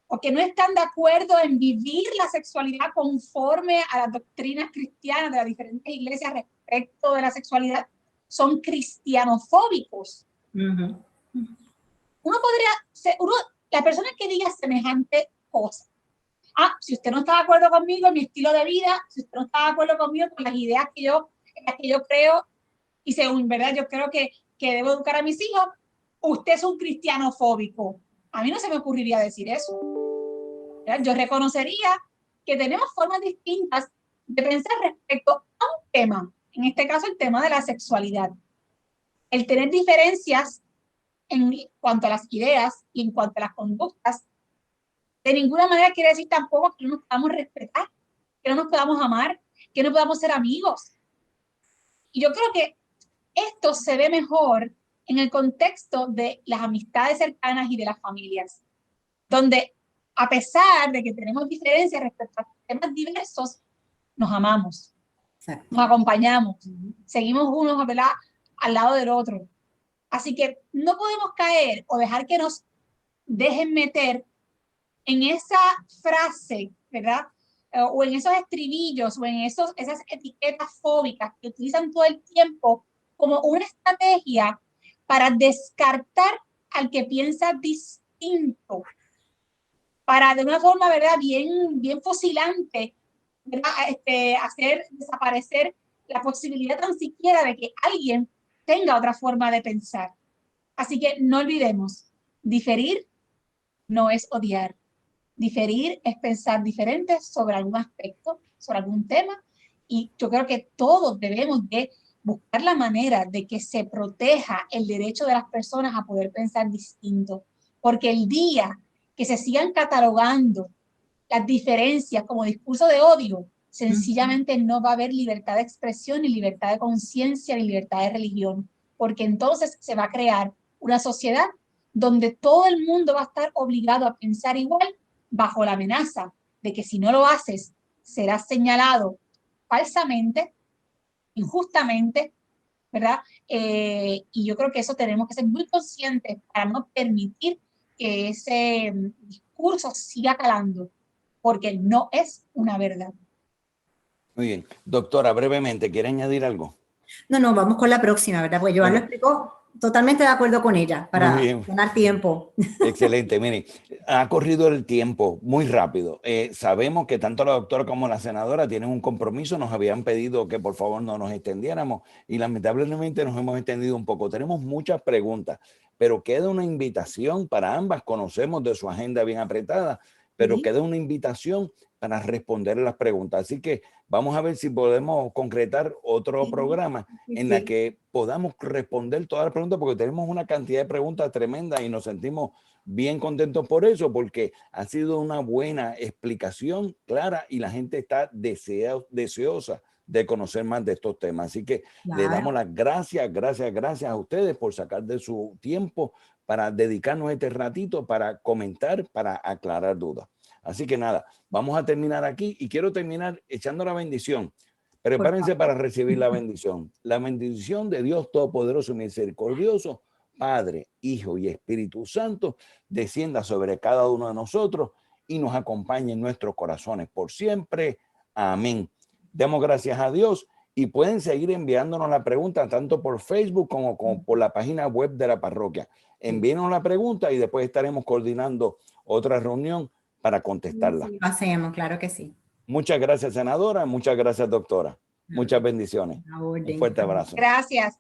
[SPEAKER 2] o que no están de acuerdo en vivir la sexualidad conforme a las doctrinas cristianas de las diferentes iglesias respecto de la sexualidad, son cristianofóbicos. Uh-huh. Uno podría ser, la persona que diga semejante cosa, si usted no está de acuerdo conmigo en mi estilo de vida, si usted no está de acuerdo conmigo con las ideas en las que yo creo, y según verdad yo creo que debo educar a mis hijos, usted es un cristianofóbico. A mí no se me ocurriría decir eso. ¿verdad? Yo reconocería que tenemos formas distintas de pensar respecto a un tema, en este caso el tema de la sexualidad. El tener diferencias en cuanto a las ideas y en cuanto a las conductas, de ninguna manera quiere decir tampoco que no nos podamos respetar, que no nos podamos amar, que no podamos ser amigos. Y yo creo que esto se ve mejor en el contexto de las amistades cercanas y de las familias, donde a pesar de que tenemos diferencias respecto a temas diversos, nos amamos,
[SPEAKER 5] Exacto.
[SPEAKER 2] nos acompañamos, seguimos unos, ¿verdad?, al lado del otro. Así que no podemos caer o dejar que nos dejen meter en esa frase, ¿verdad? O en esos estribillos o en esas etiquetas fóbicas que utilizan todo el tiempo como una estrategia para descartar al que piensa distinto, para de una forma, ¿verdad?, bien fusilante, ¿verdad?, hacer desaparecer la posibilidad tan siquiera de que alguien tenga otra forma de pensar. Así que no olvidemos, diferir no es odiar. Diferir es pensar diferente sobre algún aspecto, sobre algún tema, y yo creo que todos debemos de buscar la manera de que se proteja el derecho de las personas a poder pensar distinto, porque el día que se sigan catalogando las diferencias como discurso de odio, sencillamente no va a haber libertad de expresión, ni libertad de conciencia, ni libertad de religión, porque entonces se va a crear una sociedad donde todo el mundo va a estar obligado a pensar igual, bajo la amenaza de que si no lo haces, serás señalado falsamente, injustamente, ¿verdad? Y yo creo que eso tenemos que ser muy conscientes para no permitir que ese discurso siga calando, porque no es una verdad.
[SPEAKER 1] Muy bien. Doctora, brevemente, ¿quiere añadir algo?
[SPEAKER 5] No, vamos con la próxima, ¿verdad? Porque Joan lo explicó totalmente de acuerdo con ella, para ganar tiempo.
[SPEAKER 1] Excelente, miren, ha corrido el tiempo muy rápido. Sabemos que tanto la doctora como la senadora tienen un compromiso, nos habían pedido que por favor no nos extendiéramos y lamentablemente nos hemos extendido un poco. Tenemos muchas preguntas, pero queda una invitación para ambas. Conocemos de su agenda bien apretada, pero queda una invitación para responder las preguntas. Así que vamos a ver si podemos concretar otro programa en la que podamos responder todas las preguntas, porque tenemos una cantidad de preguntas tremendas y nos sentimos bien contentos por eso, porque ha sido una buena explicación clara y la gente está deseosa de conocer más de estos temas. Así que le damos las gracias a ustedes por sacar de su tiempo para dedicarnos este ratito para comentar, para aclarar dudas. Así que nada, vamos a terminar aquí y quiero terminar echando la bendición. Prepárense para recibir la bendición. La bendición de Dios Todopoderoso y Misericordioso, Padre, Hijo y Espíritu Santo, descienda sobre cada uno de nosotros y nos acompañe en nuestros corazones por siempre. Amén. Demos gracias a Dios y pueden seguir enviándonos la pregunta tanto por Facebook como por la página web de la parroquia. Envíenos la pregunta y después estaremos coordinando otra reunión para contestarla.
[SPEAKER 5] Sí, lo hacemos, claro que sí.
[SPEAKER 1] Muchas gracias, senadora. Muchas gracias, doctora. Muchas bendiciones. Un fuerte abrazo.
[SPEAKER 2] Gracias.